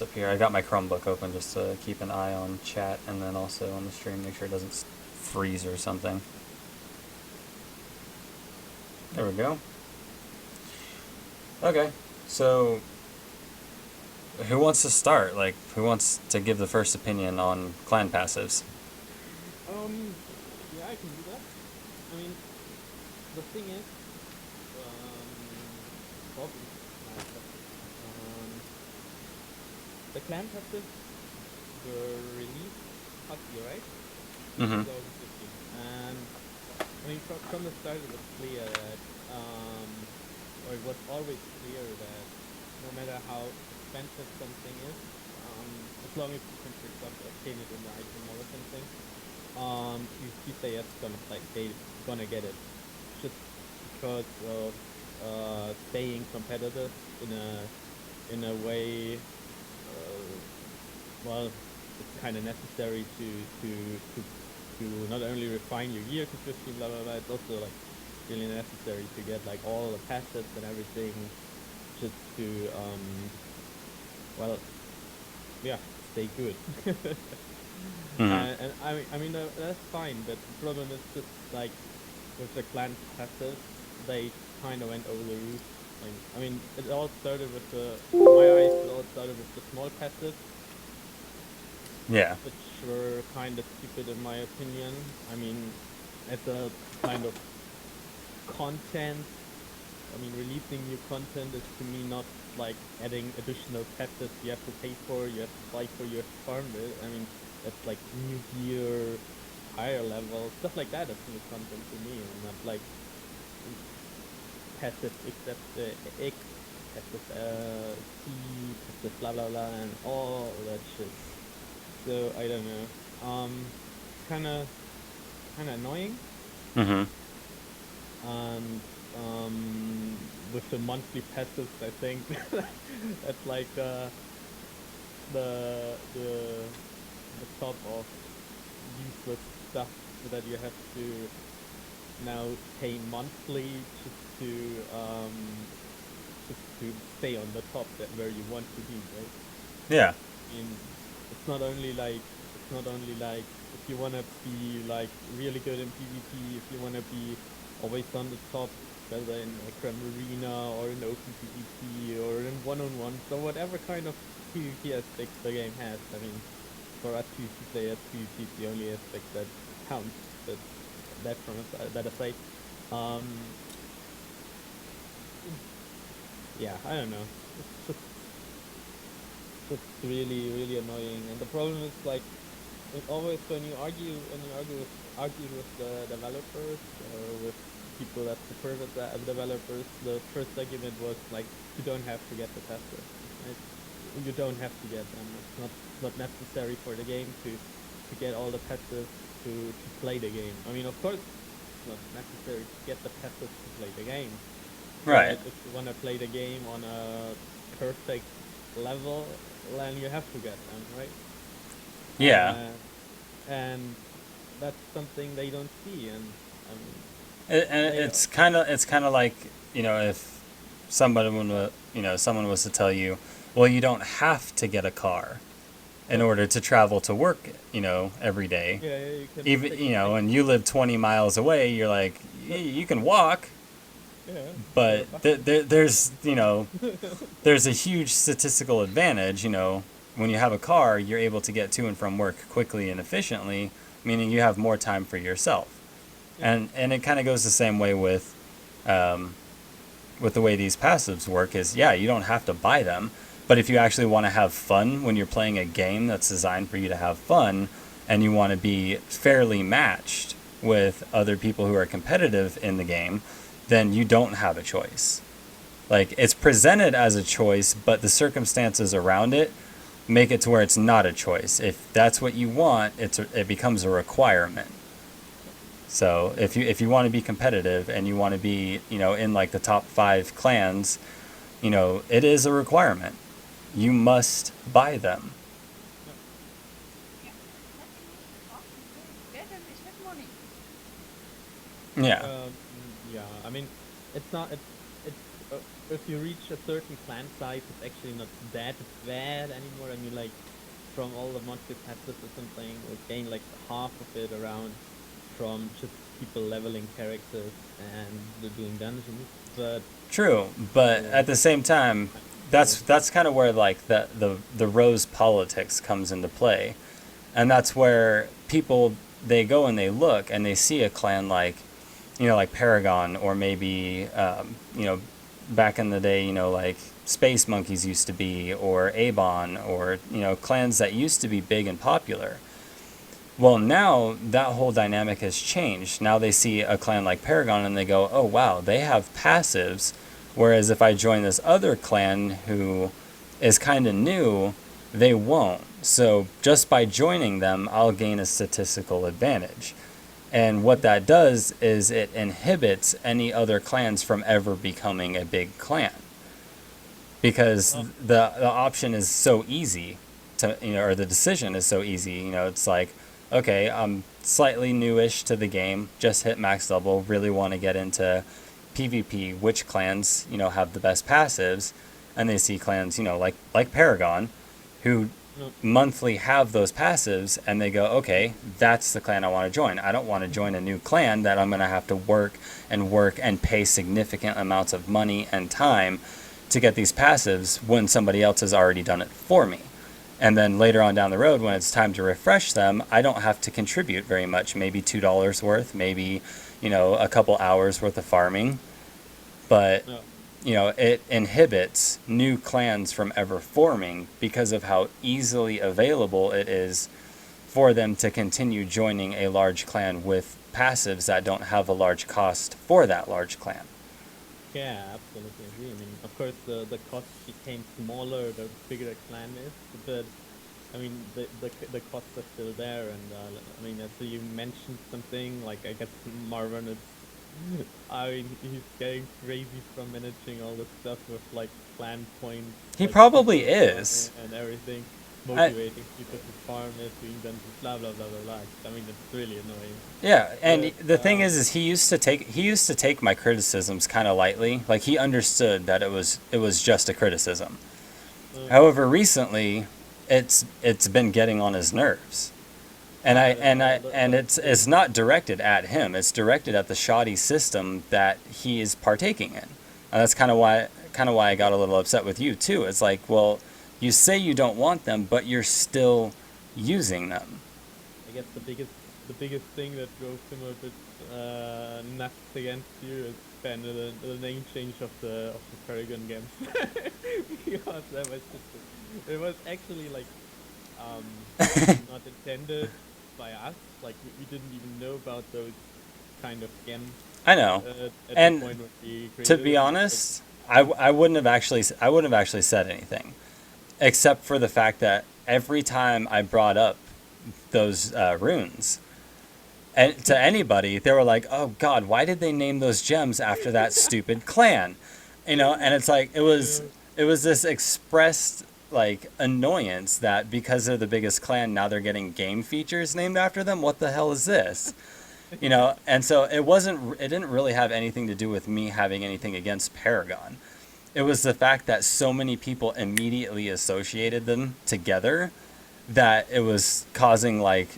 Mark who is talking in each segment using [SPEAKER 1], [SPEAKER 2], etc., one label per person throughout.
[SPEAKER 1] up here. I got my Chromebook open just to keep an eye on chat and then also on the stream, make sure it doesn't freeze or something. There we go. Okay, so who wants to start? Like, who wants to give the first opinion on clan passives?
[SPEAKER 2] Yeah, I can do that. I mean, the thing is, problem clan passive. The clan passive were released last year, right?
[SPEAKER 1] Mm-hmm.
[SPEAKER 2] 2015. And I mean, from the start, it was clear that, or it was always clear that no matter how expensive something is, as long as you can, for example, obtain it in the item or something, QCS gonna get it, just because of staying competitive in a way. Well, it's kind of necessary to not only refine your gear to 15, blah blah blah. It's also like really necessary to get like all the passives and everything, just to well, yeah, stay good.
[SPEAKER 1] Mm-hmm.
[SPEAKER 2] And I mean that's fine, but the problem is just like with the clan passive, they kind of went over the roof. Like, I mean, it all started with in my eyes, it all started with the small passive,
[SPEAKER 1] Yeah.
[SPEAKER 2] which were kind of stupid in my opinion. I mean, as a kind of content, I mean, releasing new content is to me not like adding additional passives you have to pay for, you have to buy for, you have to farm it. I mean, that's like new gear, higher level, stuff like that is new content to me, and not like passive except X, passive C, passive blah blah blah, and all that shit. So I don't know. It's kind of annoying,
[SPEAKER 1] Mm-hmm.
[SPEAKER 2] and with the monthly passes, I think that's like the the top of useless stuff that you have to now pay monthly just to stay on the top that where you want to be, right?
[SPEAKER 1] Yeah.
[SPEAKER 2] I mean, it's not only like if you wanna be like really good in PvP, if you wanna be always on the top, whether in a Creme Arena or in open PvP or in one-on-one, so whatever kind of PvP aspect the game has. I mean, for us PvP players, PvP is the only aspect that counts. But that aside, um, yeah, I don't know. It's just really really annoying, and the problem is like it always when you argue with the developers or with people that support the developers, the first argument was like you don't have to get the passive, right? You don't have to get them. It's not necessary for the game to get all the passives to play the game. I mean, of course, it's not necessary to get the passives to play the game,
[SPEAKER 1] Right.
[SPEAKER 2] but if you want to play the game on a perfect level, then you have to get them, right?
[SPEAKER 1] Yeah.
[SPEAKER 2] Uh, and that's something they don't see. And I mean,
[SPEAKER 1] And
[SPEAKER 2] they
[SPEAKER 1] it's kind of like, if someone was to tell you, well, you don't have to get a car in
[SPEAKER 2] yeah,
[SPEAKER 1] order to travel to work, every day.
[SPEAKER 2] yeah, yeah, you can
[SPEAKER 1] Even,
[SPEAKER 2] take the train.
[SPEAKER 1] and you live 20 miles away, you're like, you can walk,
[SPEAKER 2] Yeah, or a
[SPEAKER 1] but
[SPEAKER 2] bus.
[SPEAKER 1] there's a huge statistical advantage, when you have a car, you're able to get to and from work quickly and efficiently, meaning you have more time for yourself.
[SPEAKER 2] Yeah,
[SPEAKER 1] And it kind of goes the same way um, with the way these passives work is, yeah, you don't have to buy them, but if you actually want to have fun when you're playing a game that's designed for you to have fun, and you want to be fairly matched with other people who are competitive in the game, then you don't have a choice. Like, it's presented as a choice, but the circumstances around it make it to where it's not a choice. If that's what you want, it becomes a requirement. So if you want to be competitive and you want to be, in like the top 5 clans, it is a requirement. You must buy them.
[SPEAKER 2] yeah.
[SPEAKER 3] Ja, dat in ieder geval. Werken is met money.
[SPEAKER 1] Yeah.
[SPEAKER 2] Yeah, I mean, it's not. It's if you reach a certain clan size, it's actually not that bad anymore. I mean, like from all the monster passes or something, we'll gain like half of it around from just people leveling characters and doing dungeons. But
[SPEAKER 1] True, but at the same time, that's kind of where like the rose politics comes into play, and that's where people they go and they look and they see a clan like, like Paragon, or maybe back in the day, like Space Monkeys used to be, or Avon, or clans that used to be big and popular. Well, now that whole dynamic has changed. Now they see a clan like Paragon and they go, oh wow, they have passives. Whereas if I join this other clan who is kind of new, they won't. So just by joining them, I'll gain a statistical advantage. And what that does is it inhibits any other clans from ever becoming a big clan. Because the option is so easy to, or the decision is so easy. It's like, okay, I'm slightly newish to the game, just hit max level, really want to get into PvP, which clans, have the best passives, and they see clans, like Paragon, who monthly have those passives, and they go, okay, that's the clan I want to join. I don't want to join a new clan that I'm going to have to work and pay significant amounts of money and time to get these passives when somebody else has already done it for me. And then later on down the road, when it's time to refresh them, I don't have to contribute very much, maybe $2 worth, maybe, a couple hours worth of farming. But, it inhibits new clans from ever forming because of how easily available it is for them to continue joining a large clan with passives that don't have a large cost for that large clan.
[SPEAKER 2] yeah, absolutely agree. I mean, of course, the cost became smaller the bigger the clan is, but I mean, the costs are still there. And I mean, so you mentioned something like, I guess Marvin is. I mean, he's getting crazy from managing all this stuff with like clan points.
[SPEAKER 1] He
[SPEAKER 2] like,
[SPEAKER 1] probably is.
[SPEAKER 2] and everything, motivating people to farm it, doing dungeons, blah blah blah blah blah. I mean, it's really annoying.
[SPEAKER 1] Yeah, and
[SPEAKER 2] But
[SPEAKER 1] the thing is he used to take my criticisms kind of lightly. Like he understood that it was just a criticism. However, recently, it's been getting on his nerves, and it's not directed at him. It's directed at the shoddy system that he is partaking in, and that's kind of why I got a little upset with you too. It's like, well, you say you don't want them, but you're still using them.
[SPEAKER 2] I guess the biggest thing that drove him a bit nuts against you is then the name change of the Paragon games. Because that was just it was actually like not intended by us. Like we didn't even know about those kind of games.
[SPEAKER 1] I know,
[SPEAKER 2] At
[SPEAKER 1] and
[SPEAKER 2] the point when we
[SPEAKER 1] to
[SPEAKER 2] created
[SPEAKER 1] be
[SPEAKER 2] them.
[SPEAKER 1] honest, I wouldn't have actually said anything, except for the fact that every time I brought up those runes, and to anybody, they were like, "Oh God, why did they name those gems after that stupid clan?" And it's like it was this expressed like annoyance that because they're the biggest clan, now they're getting game features named after them. What the hell is this? And so it didn't really have anything to do with me having anything against Paragon. It was the fact that so many people immediately associated them together that it was causing like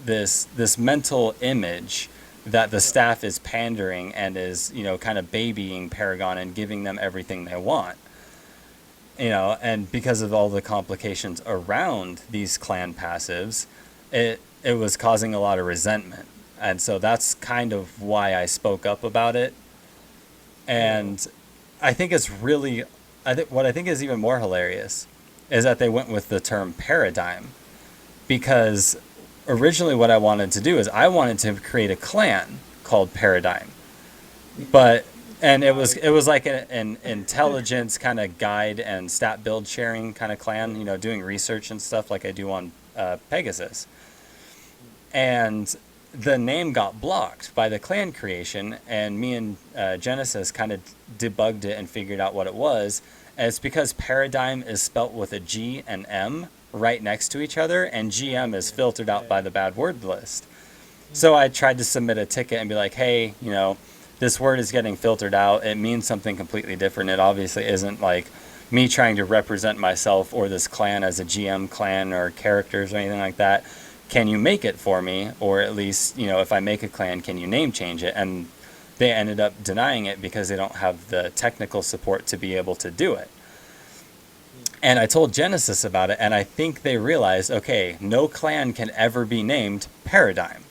[SPEAKER 1] this mental image that the staff is pandering and is, kind of babying Paragon and giving them everything they want. And because of all the complications around these clan passives, it was causing a lot of resentment. And so that's kind of why I spoke up about it. And I think what I think is even more hilarious is that they went with the term paradigm, because originally what I wanted to do is I wanted to create a clan called Paradigm, and it was like an intelligence kind of guide and stat build sharing kind of clan, doing research and stuff like I do on Pegasus. And the name got blocked by the clan creation, and me and Genesis kind of debugged it and figured out what it was. And it's because Paradigm is spelt with a G and M right next to each other, and GM is filtered out by the bad word list. So I tried to submit a ticket and be like, hey, this word is getting filtered out. It means something completely different. It obviously isn't like me trying to represent myself or this clan as a GM clan or characters or anything like that. Can you make it for me? Or at least, if I make a clan, can you name change it? And they ended up denying it because they don't have the technical support to be able to do it. And I told Genesis about it, and I think they realized, okay, no clan can ever be named Paradigm.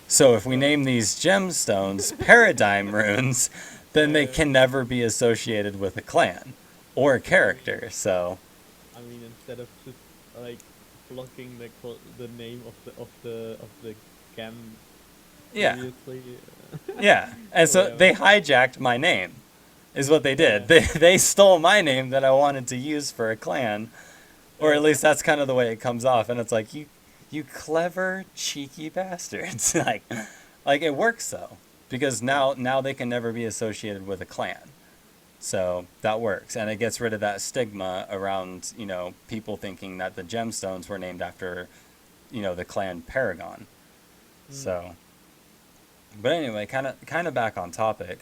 [SPEAKER 1] So if we name these gemstones Paradigm runes, then they can never be associated with a clan or a character. So
[SPEAKER 2] I mean, instead of just like blocking the name of the gem.
[SPEAKER 1] yeah,
[SPEAKER 2] Previously,
[SPEAKER 1] yeah. And so
[SPEAKER 2] Whatever.
[SPEAKER 1] they hijacked my name, is what they did.
[SPEAKER 2] Yeah.
[SPEAKER 1] They stole my name that I wanted to use for a clan, or at least that's kind of the way it comes off. And it's like, you clever, cheeky bastards. like it works though, because now they can never be associated with a clan. So that works, and it gets rid of that stigma around, people thinking that the gemstones were named after, the clan Paragon. So, but anyway, kind of back on topic.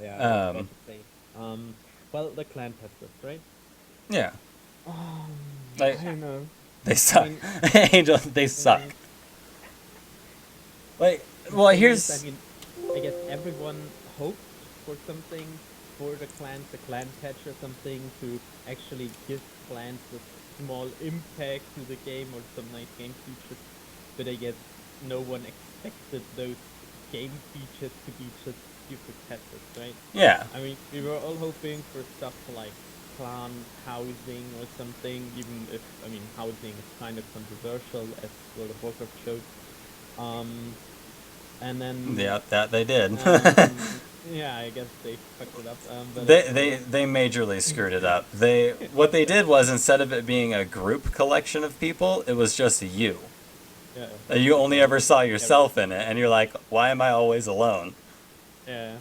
[SPEAKER 2] Yeah. I was about to say. Well, the clan passive, right?
[SPEAKER 1] Yeah,
[SPEAKER 2] I
[SPEAKER 1] like
[SPEAKER 2] don't know.
[SPEAKER 1] they suck.
[SPEAKER 2] mean-
[SPEAKER 1] Angel, they suck. Like, well,
[SPEAKER 2] Thing
[SPEAKER 1] here's
[SPEAKER 2] is, I mean, I guess everyone hoped for something for the clan patch or something to actually give clans a small impact to the game or some nice game features, but I guess no one expected those game features to be just stupid patches, right?
[SPEAKER 1] yeah,
[SPEAKER 2] I mean, we were all hoping for stuff like clan housing or something, even if, I mean, housing is kind of controversial, as World of Warcraft showed. And then...
[SPEAKER 1] yeah, that they did.
[SPEAKER 2] yeah, I guess they fucked it up. But
[SPEAKER 1] They majorly screwed it up. What they did was, instead of it being a group collection of people, it was just you.
[SPEAKER 2] Yeah.
[SPEAKER 1] You only ever saw yourself in it, and you're like, why am I always alone?
[SPEAKER 2] Yeah.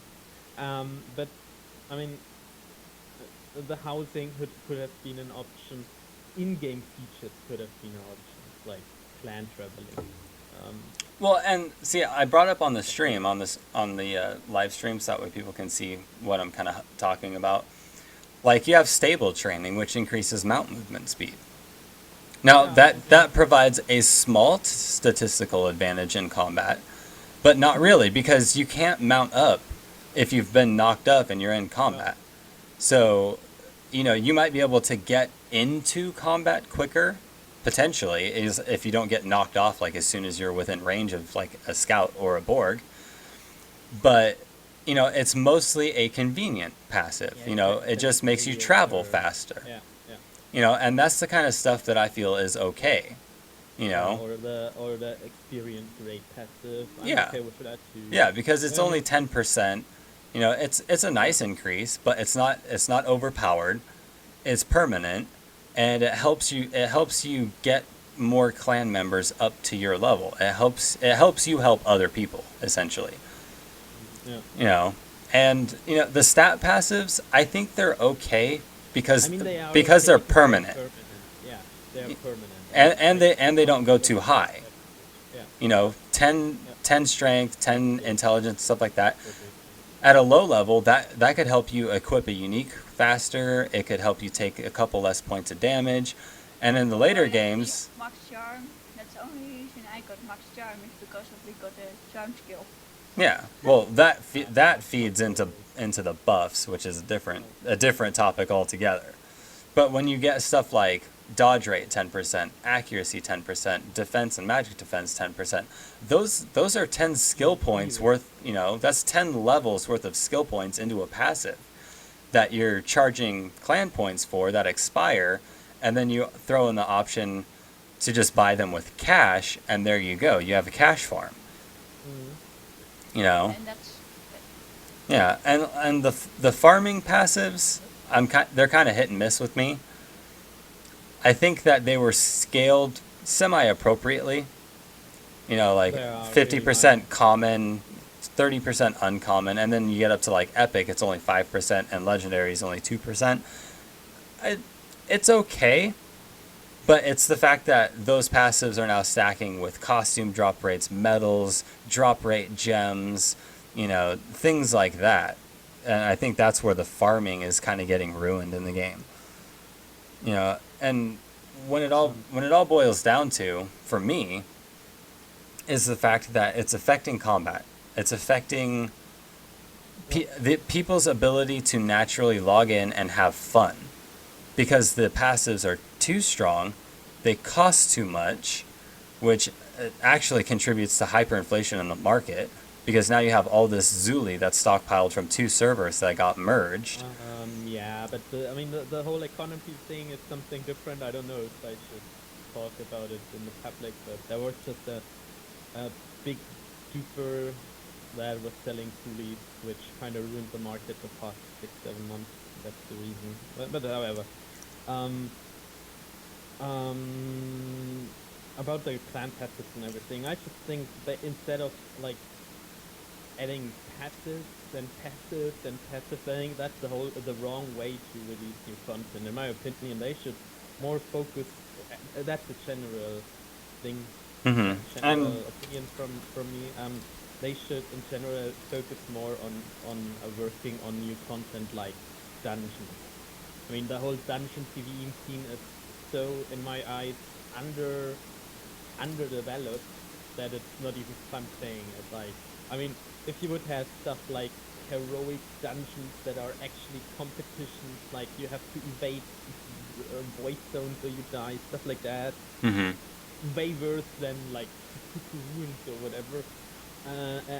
[SPEAKER 2] But, I mean, the housing could have been an option. In-game features could have been an option, like clan traveling.
[SPEAKER 1] Well, and see, I brought up on the stream, on the live stream, so that way people can see what I'm kind of talking about. Like, you have stable training, which increases mount movement speed. Now, that provides a small statistical advantage in combat, but not really, because you can't mount up if you've been knocked up and you're in combat. So, you might be able to get into combat quicker, potentially, is if you don't get knocked off like as soon as you're within range of like a scout or a Borg. But, it's mostly a convenient passive. It just makes you travel faster.
[SPEAKER 2] Yeah.
[SPEAKER 1] And that's the kind of stuff that I feel is okay.
[SPEAKER 2] Or the experience rate passive. I'm
[SPEAKER 1] Yeah.
[SPEAKER 2] okay with that too.
[SPEAKER 1] Yeah, because it's
[SPEAKER 2] Yeah.
[SPEAKER 1] only 10%. It's a nice increase, but it's not overpowered. It's permanent, and it helps you get more clan members up to your level. It helps you help other people, essentially.
[SPEAKER 2] Yeah.
[SPEAKER 1] And the stat passives, I think they're okay because
[SPEAKER 2] I mean, they are
[SPEAKER 1] because they're
[SPEAKER 2] okay,
[SPEAKER 1] permanent.
[SPEAKER 2] Yeah, they're permanent.
[SPEAKER 1] And they don't go too high.
[SPEAKER 2] Yeah.
[SPEAKER 1] 10 strength, 10 intelligence, stuff like that.
[SPEAKER 2] Okay.
[SPEAKER 1] At a low level, that could help you equip a unique faster. It could help you take a couple less points of damage. And in the later games,
[SPEAKER 3] Max Charm. That's the only reason I got Max Charm is because we got a charm skill.
[SPEAKER 1] yeah, well, that feeds into the buffs, which is a different topic altogether. But when you get stuff like dodge rate 10%, accuracy 10%, defense and magic defense 10%, those are 10 skill points worth, that's 10 levels worth of skill points into a passive that you're charging clan points for that expire, and then you throw in the option to just buy them with cash, and there you go. You have a cash farm.
[SPEAKER 2] Mm-hmm.
[SPEAKER 3] And that's
[SPEAKER 1] Yeah, and the farming passives, they're kind of hit and miss with me. I think that they were scaled semi-appropriately. Like
[SPEAKER 2] They are
[SPEAKER 1] 50%
[SPEAKER 2] really nice.
[SPEAKER 1] common, 30% uncommon, and then you get up to like epic, it's only 5%, and legendary is only 2%. It's okay, but it's the fact that those passives are now stacking with costume drop rates, medals, drop rate gems, things like that. And I think that's where the farming is kind of getting ruined in the game. And when it all boils down to, for me, is the fact that it's affecting combat. It's affecting people's ability to naturally log in and have fun, because the passives are too strong, they cost too much, which actually contributes to hyperinflation in the market, because now you have all this Zuli that's stockpiled from 2 servers that got merged.
[SPEAKER 2] Yeah, but I mean, the whole economy thing is something different. I don't know if I should talk about it in the public, but there was just a big duper that was selling Zuli, which kind of ruined the market the past 6-7 months. That's the reason. But however, about the clan passes and everything, I just think that instead of like adding passives and passives and passives, I think that's the wrong way to release new content. In my opinion, they should more focus. That's a general thing.
[SPEAKER 1] Mm-hmm.
[SPEAKER 2] General opinion from me. They should in general focus more on working on new content like dungeons. I mean, the whole dungeon PvE scene is so, in my eyes, underdeveloped that it's not even fun playing it. Like, I mean, if you would have stuff like heroic dungeons that are actually competitions, like you have to evade void zones or you die, stuff like that,
[SPEAKER 1] Mm-hmm.
[SPEAKER 2] way worse than like ruins or whatever.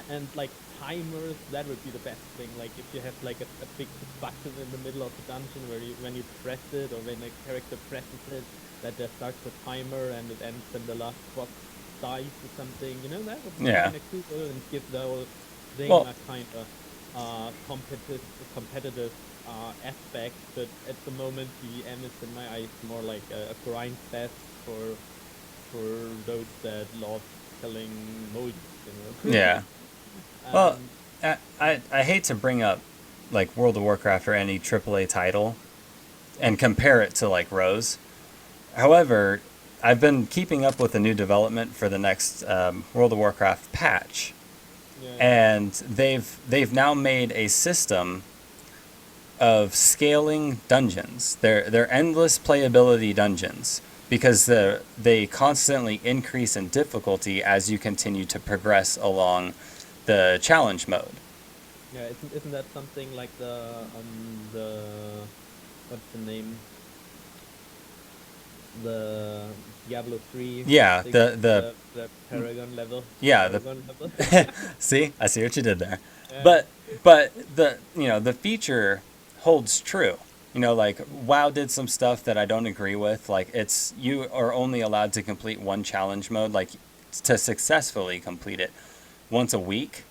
[SPEAKER 2] And like timers, that would be the best thing. Like if you have like a big button in the middle of the dungeon where when you press it or when a character presses it, that there starts a timer and it ends when the last boss dies or something. That would be
[SPEAKER 1] Yeah.
[SPEAKER 2] kind of cool and give the whole thing
[SPEAKER 1] Well-
[SPEAKER 2] a kind of competitive aspect. But at the moment, PvM is in my eyes more like a grind fest for those that love killing modes.
[SPEAKER 1] Yeah. Well, I hate to bring up like World of Warcraft or any AAA title and compare it to like Rose. However, I've been keeping up with the new development for the next World of Warcraft patch,
[SPEAKER 2] Yeah.
[SPEAKER 1] and they've now made a system of scaling dungeons. They're endless playability dungeons, because they constantly increase in difficulty as you continue to progress along the challenge mode.
[SPEAKER 2] Yeah, isn't that something like the what's the name? The Diablo 3.
[SPEAKER 1] Yeah,
[SPEAKER 2] thing,
[SPEAKER 1] the
[SPEAKER 2] the Paragon level.
[SPEAKER 1] yeah,
[SPEAKER 2] Paragon level.
[SPEAKER 1] see, I see what you did there.
[SPEAKER 2] Yeah.
[SPEAKER 1] But the feature holds true. Like WoW did some stuff that I don't agree with. Like you are only allowed to complete one challenge mode, like to successfully complete it once a week.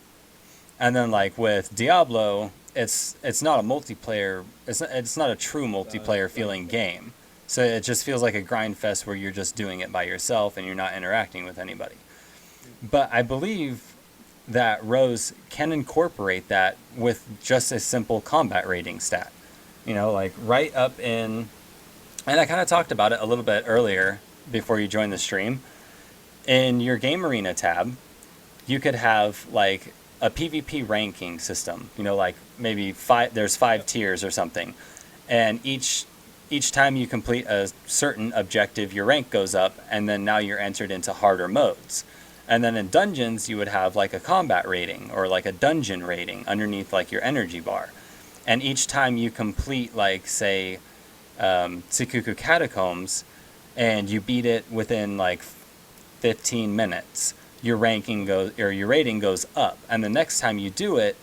[SPEAKER 1] And then like with Diablo, it's not a multiplayer. It's not a true multiplayer feeling game. So it just feels like a grind fest where you're just doing it by yourself and you're not interacting with anybody. But I believe that Rose can incorporate that with just a simple combat rating stat. Like right up in, and I kind of talked about it a little bit earlier before you joined the stream. In your game arena tab, you could have like a PvP ranking system. Like maybe there's 5 tiers or something, and each time you complete a certain objective, your rank goes up, and then now you're entered into harder modes. And then in dungeons, you would have like a combat rating or like a dungeon rating underneath like your energy bar. And each time you complete, like, say, Tsikuku Catacombs, and you beat it within, like, 15 minutes, your rating goes up. And the next time you do it,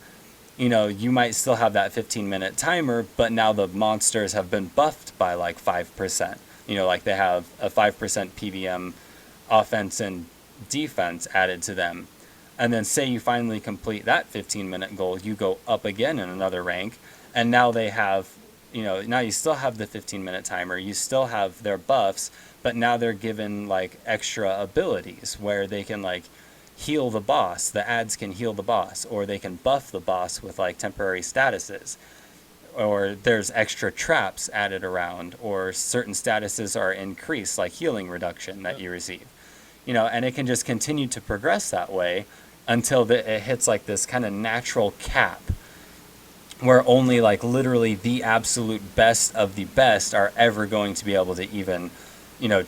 [SPEAKER 1] you might still have that 15-minute timer, but now the monsters have been buffed by, like, 5%. Like they have a 5% PVM offense and defense added to them. And then say you finally complete that 15-minute goal, you go up again in another rank, and now they have, now you still have the 15-minute timer, you still have their buffs, but now they're given like extra abilities where they can like heal the boss, the ads can heal the boss, or they can buff the boss with like temporary statuses, or there's extra traps added around, or certain statuses are increased, like healing reduction that you receive. And it can just continue to progress that way. until it hits like this kind of natural cap where only like literally the absolute best of the best are ever going to be able to even,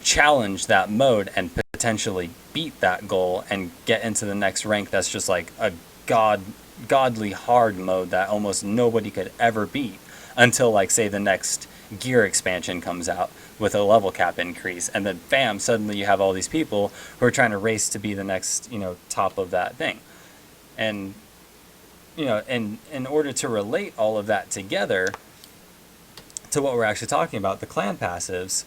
[SPEAKER 1] challenge that mode and potentially beat that goal and get into the next rank that's just like a godly hard mode that almost nobody could ever beat until like say the next gear expansion comes out with a level cap increase, and then bam, suddenly you have all these people who are trying to race to be the next, top of that thing. And and in order to relate all of that together to what we're actually talking about, the clan passives,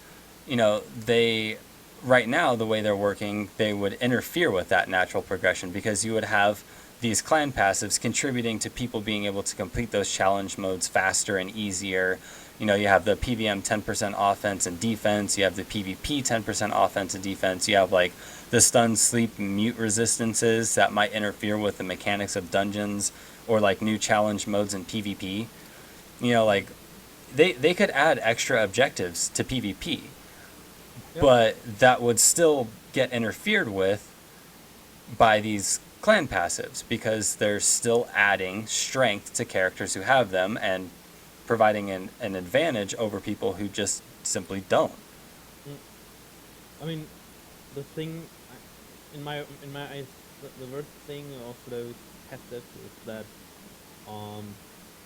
[SPEAKER 1] they right now the way they're working, they would interfere with that natural progression, because you would have these clan passives contributing to people being able to complete those challenge modes faster and easier. You have the PVM 10% offense and defense, you have the PvP 10% offense and defense, you have like the stun, sleep, mute resistances that might interfere with the mechanics of dungeons, or like new challenge modes in PvP. Like they could add extra objectives to PvP, but that would still get interfered with by these clan passives, because they're still adding strength to characters who have them and providing an advantage over people who just simply don't.
[SPEAKER 2] I mean, the thing, in my eyes, the worst thing of those passives is that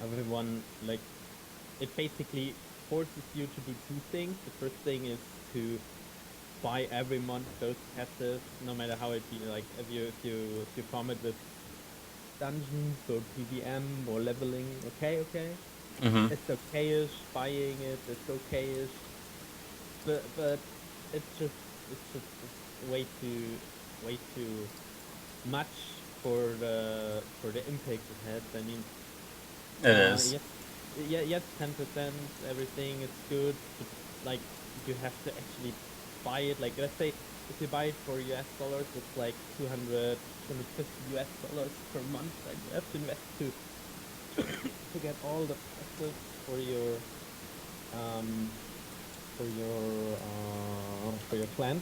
[SPEAKER 2] everyone, like, it basically forces you to do two things. The first thing is to buy every month those passives, no matter how it be. Like if you farm it with dungeons or PVM or leveling, okay,
[SPEAKER 1] Mm-hmm.
[SPEAKER 2] it's okayish. Buying it's okayish, but it's way too much for the impact it has. I mean,
[SPEAKER 1] It is.
[SPEAKER 2] yes, 10%, everything is good, but like you have to actually buy it. Like let's say if you buy it for US dollars, it's like 250 US dollars per month that you have to invest to get all the passives for your clan,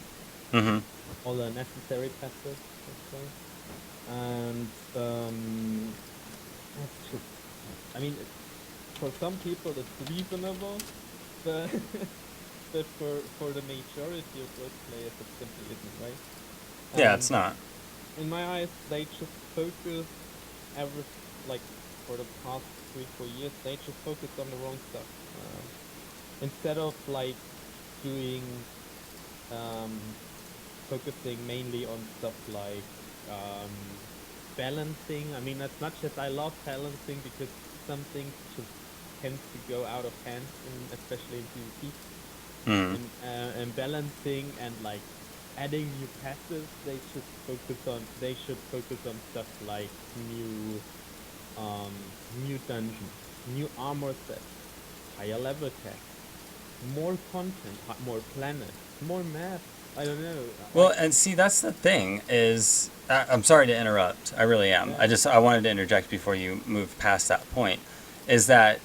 [SPEAKER 1] Mm-hmm.
[SPEAKER 2] all the necessary passives, let's say. And it's just, I mean, for some people it's reasonable, but but for the majority of those players it simply isn't, right?
[SPEAKER 1] Yeah,
[SPEAKER 2] And
[SPEAKER 1] it's not.
[SPEAKER 2] in my eyes, they just focus every, like, for the past 3-4 years, they just focus on the wrong stuff. Instead of like doing um, focusing mainly on stuff like balancing. I mean, as much as I love balancing, because some things just tend to go out of hand, especially in PvP.
[SPEAKER 1] Mm.
[SPEAKER 2] And balancing and like adding new passives, they should focus on stuff like new dungeons, new armor sets, higher level tech, more content, more planets, more maps. I don't know.
[SPEAKER 1] Well, and see, that's the thing is, I'm sorry to interrupt. I really am.
[SPEAKER 2] Yeah.
[SPEAKER 1] I wanted to interject before you move past that point, is that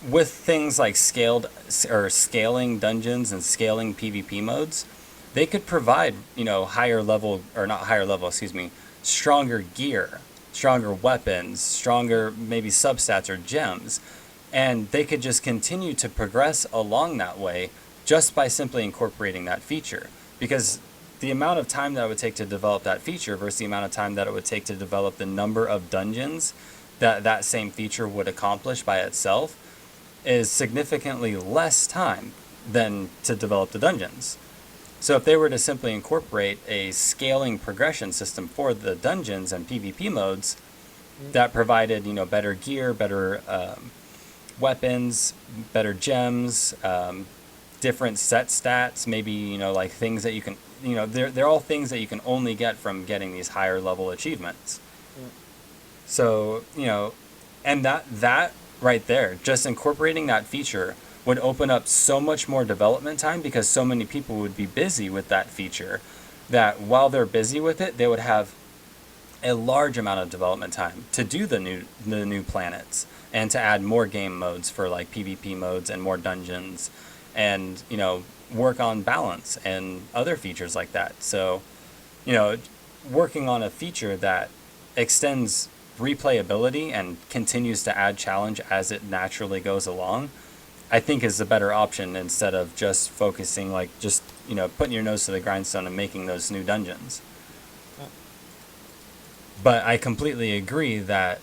[SPEAKER 1] with things like scaling dungeons and scaling PvP modes, they could provide, higher level, or not higher level, excuse me, stronger gear, stronger weapons, stronger maybe substats or gems, and they could just continue to progress along that way just by simply incorporating that feature. Because the amount of time that it would take to develop that feature versus the amount of time that it would take to develop the number of dungeons that same feature would accomplish by itself is significantly less time than to develop the dungeons. So if they were to simply incorporate a scaling progression system for the dungeons and PvP modes that provided, better gear, better weapons, better gems, different set stats, maybe, like things that you can, they're all things that you can only get from getting these higher level achievements.
[SPEAKER 2] Yeah.
[SPEAKER 1] So, and that right there, just incorporating that feature would open up so much more development time, because so many people would be busy with that feature that while they're busy with it, they would have a large amount of development time to do the new planets and to add more game modes for like PvP modes and more dungeons, and work on balance and other features like that. So working on a feature that extends replayability and continues to add challenge as it naturally goes along, I think is the better option instead of just focusing, like, just, putting your nose to the grindstone and making those new dungeons.
[SPEAKER 2] Uh,
[SPEAKER 1] But I completely agree that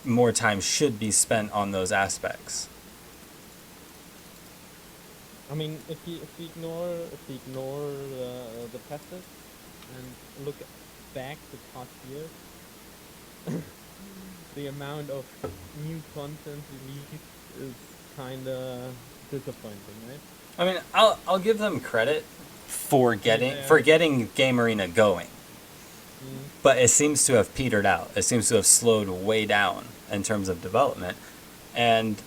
[SPEAKER 1] more time should be spent on those aspects.
[SPEAKER 2] I mean, if we ignore the passive and look back the past year, the amount of new content released is kind of disappointing, right?
[SPEAKER 1] I mean, I'll give them credit for getting Game Arena going, but it seems to have petered out. It seems to have slowed way down in terms of development, and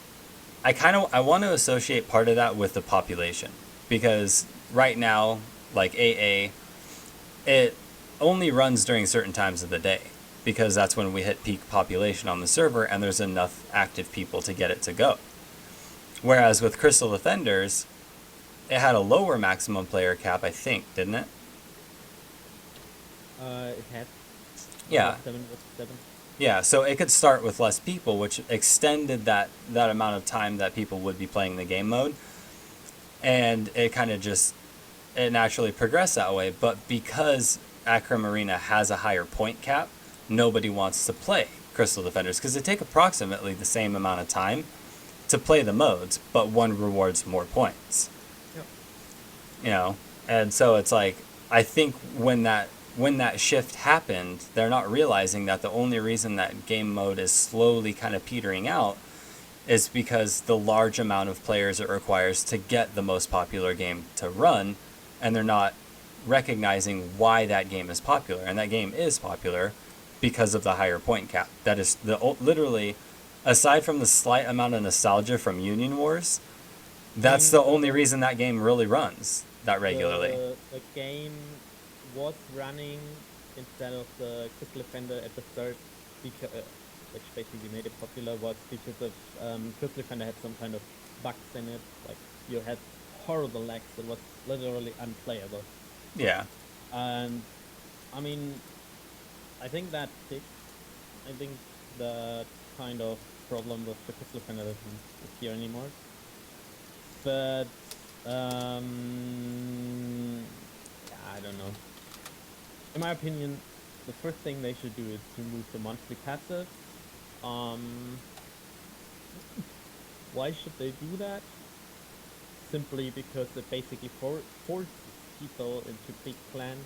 [SPEAKER 1] I want to associate part of that with the population, because right now, like AA, it only runs during certain times of the day, because that's when we hit peak population on the server and there's enough active people to get it to go. Whereas with Crystal Defenders, it had a lower maximum player cap, I think, didn't it?
[SPEAKER 2] It had.
[SPEAKER 1] Yeah.
[SPEAKER 2] Seven.
[SPEAKER 1] Yeah, so it could start with less people, which extended that amount of time that people would be playing the game mode. And it kind of it naturally progressed that way. But because Akram Arena has a higher point cap, nobody wants to play Crystal Defenders, because they take approximately the same amount of time to play the modes, but one rewards more points.
[SPEAKER 2] Yep.
[SPEAKER 1] And so it's like, I think when that shift happened, they're not realizing that the only reason that game mode is slowly kind of petering out is because the large amount of players it requires to get the most popular game to run, and they're not recognizing why that game is popular. And that game is popular because of the higher point cap. That is literally, aside from the slight amount of nostalgia from Union Wars, that's the only reason that game really runs that regularly.
[SPEAKER 2] The game was running instead of the Crystal Defender at the start, because, which basically made it popular, was because of Crystal Defender had some kind of bugs in it. Like, you had horrible lags. It was literally unplayable.
[SPEAKER 1] Yeah.
[SPEAKER 2] And I mean, I think that fixed. I think the kind of problem with the Crystal Defender doesn't appear anymore. But yeah, I don't know. In my opinion, the first thing they should do is remove the monthly passive. Why should they do that? Simply because it basically forces people into big clans.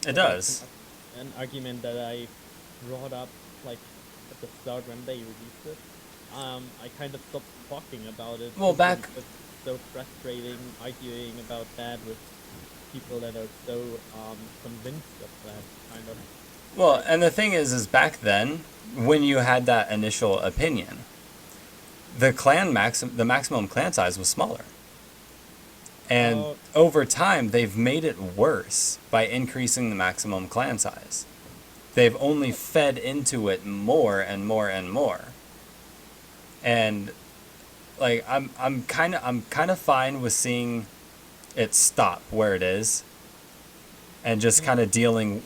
[SPEAKER 1] It does.
[SPEAKER 2] An argument that I brought up like at the start when they released it. I kind of stopped talking about it.
[SPEAKER 1] Well,
[SPEAKER 2] simply
[SPEAKER 1] back-
[SPEAKER 2] because it's so frustrating arguing about that with people that are so convinced of that kind of.
[SPEAKER 1] Well, and the thing is back then, when you had that initial opinion, the maximum clan size was smaller. And over time, they've made it worse by increasing the maximum clan size. They've only fed into it more and more and more. And like I'm kind of fine with seeing it stop where it is, and just kind of dealing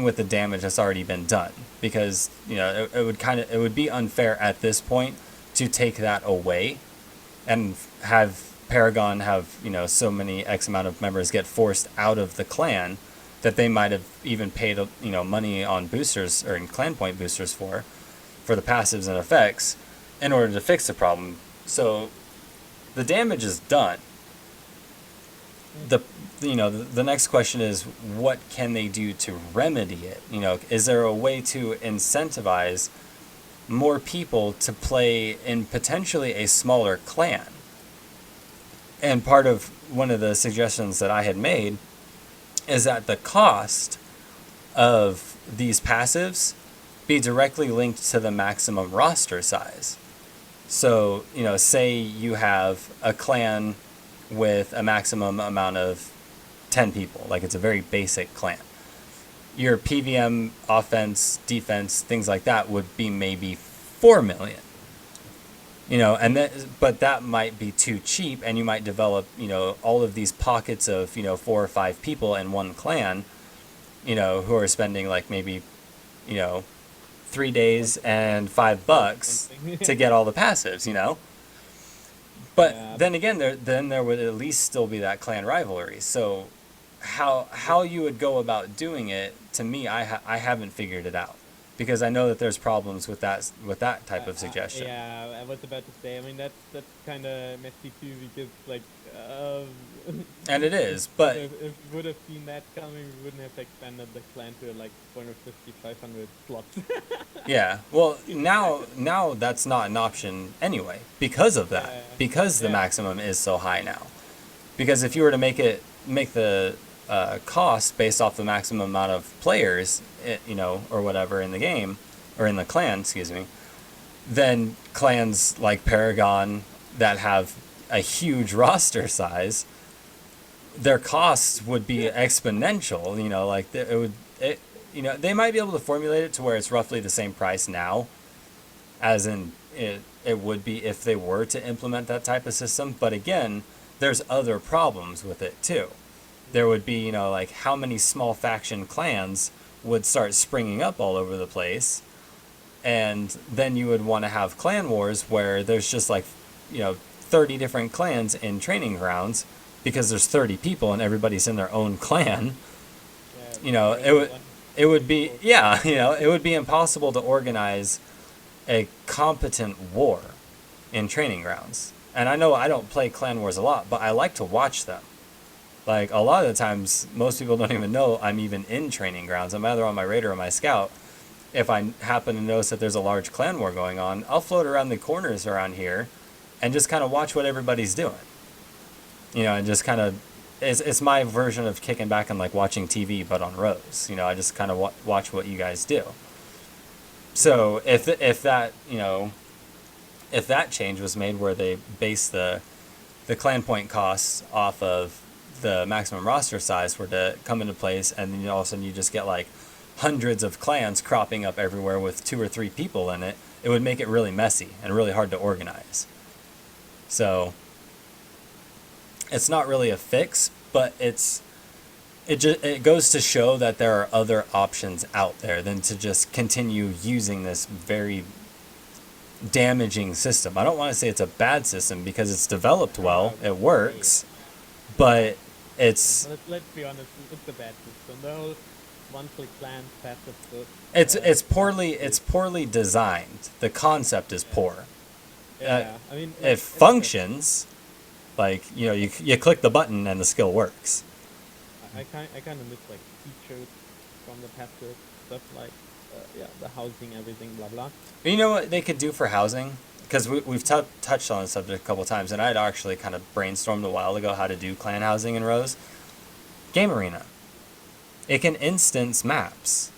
[SPEAKER 1] with the damage that's already been done, because it would be unfair at this point to take that away and have Paragon have so many X amount of members get forced out of the clan that they might have even paid money on boosters or in clan point boosters for the passives and effects in order to fix the problem. So the damage is done. The next question is, what can they do to remedy it? Is there a way to incentivize more people to play in potentially a smaller clan? And part of one of the suggestions that I had made is that the cost of these passives be directly linked to the maximum roster size. So, say you have a clan with a maximum amount of 10 people, like it's a very basic clan. Your PVM, offense, defense, things like that would be maybe 4 million. But that might be too cheap, and you might develop, all of these pockets of, 4 or 5 people in one clan, who are spending like maybe you know, 3 days and $5
[SPEAKER 2] Something.
[SPEAKER 1] to get all the passives, you know. But
[SPEAKER 2] Yeah,
[SPEAKER 1] then again, there would at least still be that clan rivalry. So how you would go about doing it, to me, I haven't figured it out, because I know that there's problems with that type of suggestion.
[SPEAKER 2] yeah, I was about to say. I mean, that's kind of messy too, because like,
[SPEAKER 1] And it is, but
[SPEAKER 2] if we would have seen that coming, we wouldn't have expanded the clan to like 450, 500 slots.
[SPEAKER 1] yeah. Well, now that's not an option anyway because of that.
[SPEAKER 2] Yeah,
[SPEAKER 1] Because the
[SPEAKER 2] yeah,
[SPEAKER 1] maximum is so high now. Because if you were to make the cost based off the maximum amount of players, you know, or whatever in the game, or in the clan, excuse me, then clans like Paragon that have a huge roster size, their costs would be exponential. You know, like it would, you know, they might be able to formulate it to where it's roughly the same price now, as in it would be if they were to implement that type of system. But again, there's other problems with it too. There would be, you know, like how many small faction clans would start springing up all over the place, and then you would want to have clan wars where there's just like, you know, 30 different clans in training grounds because there's 30 people and everybody's in their own clan.
[SPEAKER 2] yeah.
[SPEAKER 1] You know, it would be, yeah, you know, it would be impossible to organize a competent war in training grounds. And I know I don't play clan wars a lot, but I like to watch them. Like a lot of the times, most people don't even know I'm even in training grounds. I'm either on my raider or my scout. If I happen to notice that there's a large clan war going on, I'll float around the corners around here and just kind of watch what everybody's doing. You know, and just kind of, it's my version of kicking back and like watching TV, but on rows. You know, I just kind of watch what you guys do. So if that, you know, if that change was made where they base the clan point costs off of the maximum roster size were to come into place, and then all of a sudden you just get like hundreds of clans cropping up everywhere with 2 or 3 people in it, it would make it really messy and really hard to organize. So it's not really a fix, but it goes to show that there are other options out there than to just continue using this very damaging system. I don't want to say it's a bad system because it's developed well, it works, but it's
[SPEAKER 2] Let's be honest, it's a bad system. The whole monthly clan passive stuff.
[SPEAKER 1] it's poorly designed. The concept is poor.
[SPEAKER 2] Yeah, I mean, like,
[SPEAKER 1] It functions, like, you know, you click the button and the skill works.
[SPEAKER 2] I kind of miss like features from the passive stuff, like yeah, the housing, everything, blah blah.
[SPEAKER 1] You know what they could do for housing? Because we've touched on the subject a couple times, and I had actually kind of brainstormed a while ago how to do clan housing in rows. Game Arena. It can instance maps.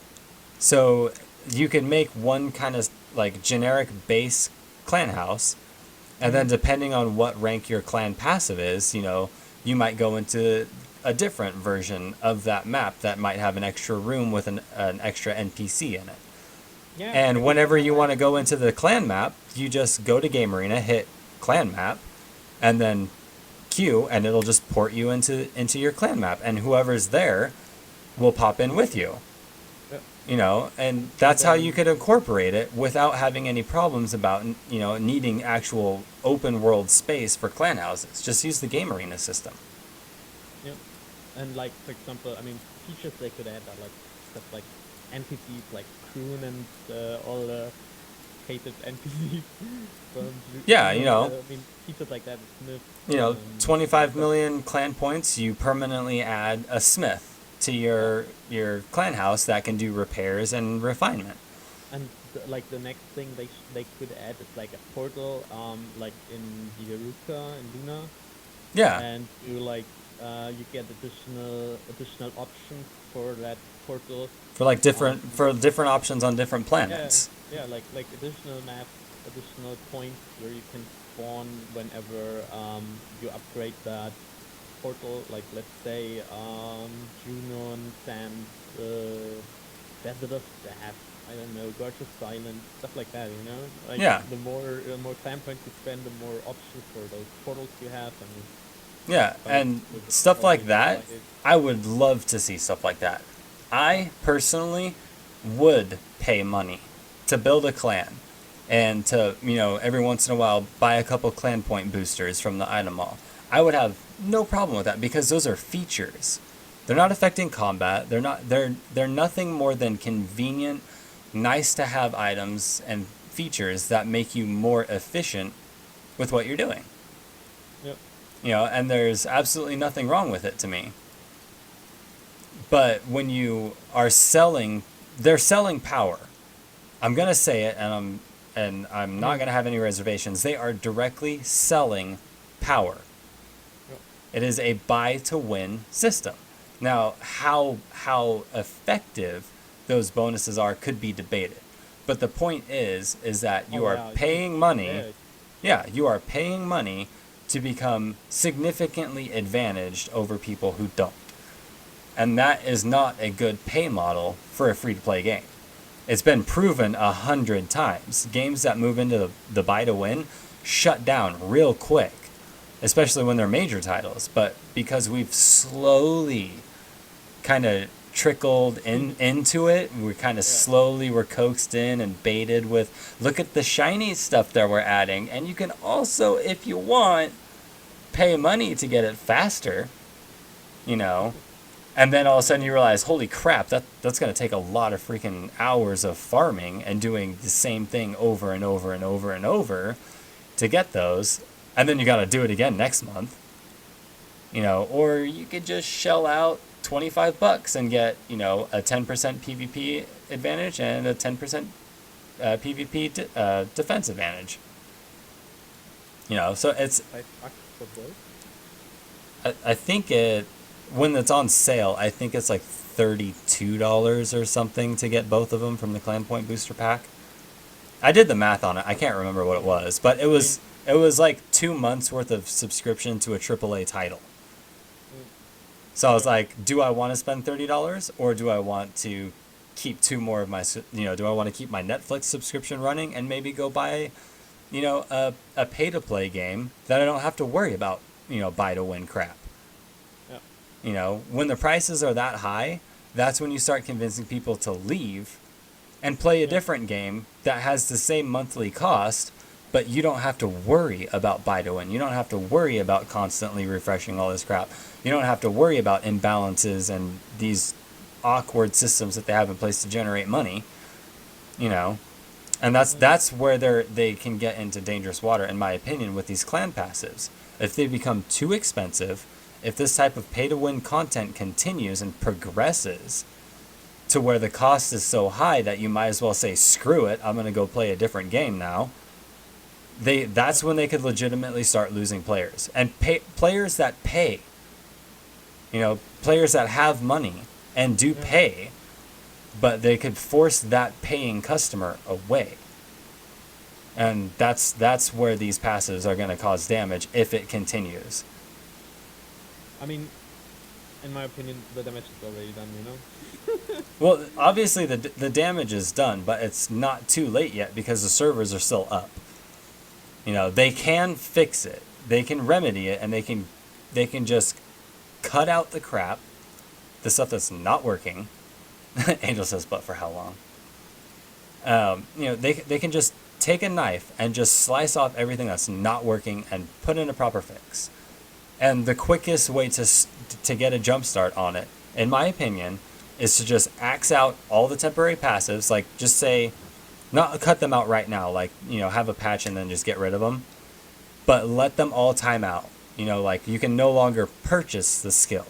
[SPEAKER 1] So you can make one kind of like generic base clan house, and then depending on what rank your clan passive is, you know, you might go into a different version of that map that might have an extra room with an extra NPC in it.
[SPEAKER 2] Yeah.
[SPEAKER 1] And whenever you want to go into the clan map, you just go to Game Arena, hit clan map, and then queue, and it'll just port you into your clan map, and whoever's there will pop in with you.
[SPEAKER 2] Yeah.
[SPEAKER 1] You know, and that's how you could incorporate it without having any problems about, you know, needing actual open world space for clan houses. Just use the Game Arena system.
[SPEAKER 2] Yeah. And like, for example, I mean, features they could add are like stuff like NPCs like Kroon and all the hated NPCs. from
[SPEAKER 1] Yeah, you know.
[SPEAKER 2] I mean, features like that, Smith.
[SPEAKER 1] You know, 25
[SPEAKER 2] stuff.
[SPEAKER 1] million clan points, you permanently add a smith to your clan house that can do repairs and refinement.
[SPEAKER 2] And like the next thing they could add is like a portal, like in Gigaruka and Luna,
[SPEAKER 1] Yeah.
[SPEAKER 2] and you like you get additional options for that portal.
[SPEAKER 1] For like different options on different planets.
[SPEAKER 2] Yeah, like additional maps, additional points where you can spawn whenever you upgrade that portal. Like let's say Junon, Sand, Desert of Death, I don't know, Gorgeous Silence, stuff like that. You know, like
[SPEAKER 1] Yeah.
[SPEAKER 2] the more clan points you spend, the more options for those portals you have, and
[SPEAKER 1] Yeah, and stuff like that, I would love to see stuff like that. I personally would pay money to build a clan and to, every once in a while buy a couple clan point boosters from the item mall, I would have no problem with that because those are features. They're not affecting combat. They're nothing more than convenient, nice to have items and features that make you more efficient with what you're doing.
[SPEAKER 2] Yep.
[SPEAKER 1] And there's absolutely nothing wrong with it to me. But when you are selling, they're selling power. I'm gonna say it, and I'm not gonna have any reservations. They are directly selling power.
[SPEAKER 2] Yep.
[SPEAKER 1] It is a buy to win system. Now, how effective those bonuses are could be debated. But the point is that you are paying money. Yeah, you are paying money to become significantly advantaged over people who don't. And that is not a good pay model for a free-to-play game. It's been proven 100 times. Games that move into the buy-to-win shut down real quick, especially when they're major titles. But because we've slowly kind of trickled into it, we kind of slowly were coaxed in and baited with, look at the shiny stuff that we're adding. And you can also, if you want, pay money to get it faster, And then all of a sudden you realize, holy crap, that's going to take a lot of freaking hours of farming and doing the same thing over and over and over and over to get those. And then you got to do it again next month. Or you could just shell out $25 and get, a 10% PvP advantage and a 10% PvP defense advantage. So it's... I think when it's on sale, I think it's like $32 or something to get both of them from the Clan Point Booster Pack. I did the math on it. I can't remember what it was, but it was like 2 months worth of subscription to a AAA title. So I was like, do I want to spend $30 or do I want to keep two more of my, do I want to keep my Netflix subscription running and maybe go buy, a pay-to-play game that I don't have to worry about, buy-to-win crap. When the prices are that high, that's when you start convincing people to leave and play a different game that has the same monthly cost, but you don't have to worry about buy to win. You don't have to worry about constantly refreshing all this crap. You don't have to worry about imbalances and these awkward systems that they have in place to generate money, And that's where they can get into dangerous water, in my opinion, with these clan passives. If they become too expensive, if this type of pay-to-win content continues and progresses to where the cost is so high that you might as well say, screw it, I'm going to go play a different game now, that's when they could legitimately start losing players. And players that pay, players that have money and do pay, but they could force that paying customer away. And that's where these passives are going to cause damage if it continues.
[SPEAKER 2] I mean, in my opinion, the damage is already done,
[SPEAKER 1] Well, obviously the damage is done, but it's not too late yet because the servers are still up. They can fix it. They can remedy it, and they can just cut out the crap, the stuff that's not working. Angel says, but for how long? They can just take a knife and just slice off everything that's not working and put in a proper fix. And the quickest way to get a jump start on it, in my opinion, is to just axe out all the temporary passives. Like, just say, not cut them out right now, like, have a patch and then just get rid of them. But let them all time out. Like, you can no longer purchase the skill.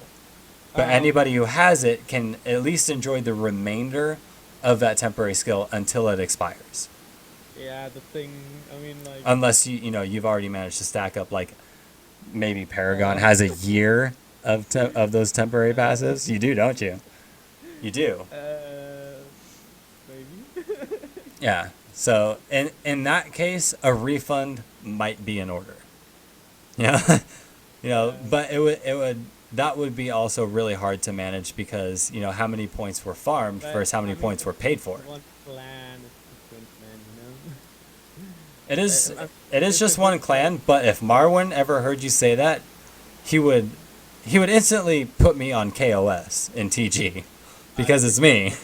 [SPEAKER 1] But anybody who has it can at least enjoy the remainder of that temporary skill until it expires.
[SPEAKER 2] Yeah, the thing, like...
[SPEAKER 1] Unless, you've already managed to stack up, like... Maybe Paragon has a year of those temporary passives. You do, don't you? You do.
[SPEAKER 2] Maybe.
[SPEAKER 1] Yeah. So in that case, a refund might be in order. But that would be also really hard to manage because how many points were farmed versus how many points were paid for.
[SPEAKER 2] One clan is different, man.
[SPEAKER 1] It is just one clan, but if Marwin ever heard you say that, he would instantly put me on KOS in TG because it's me.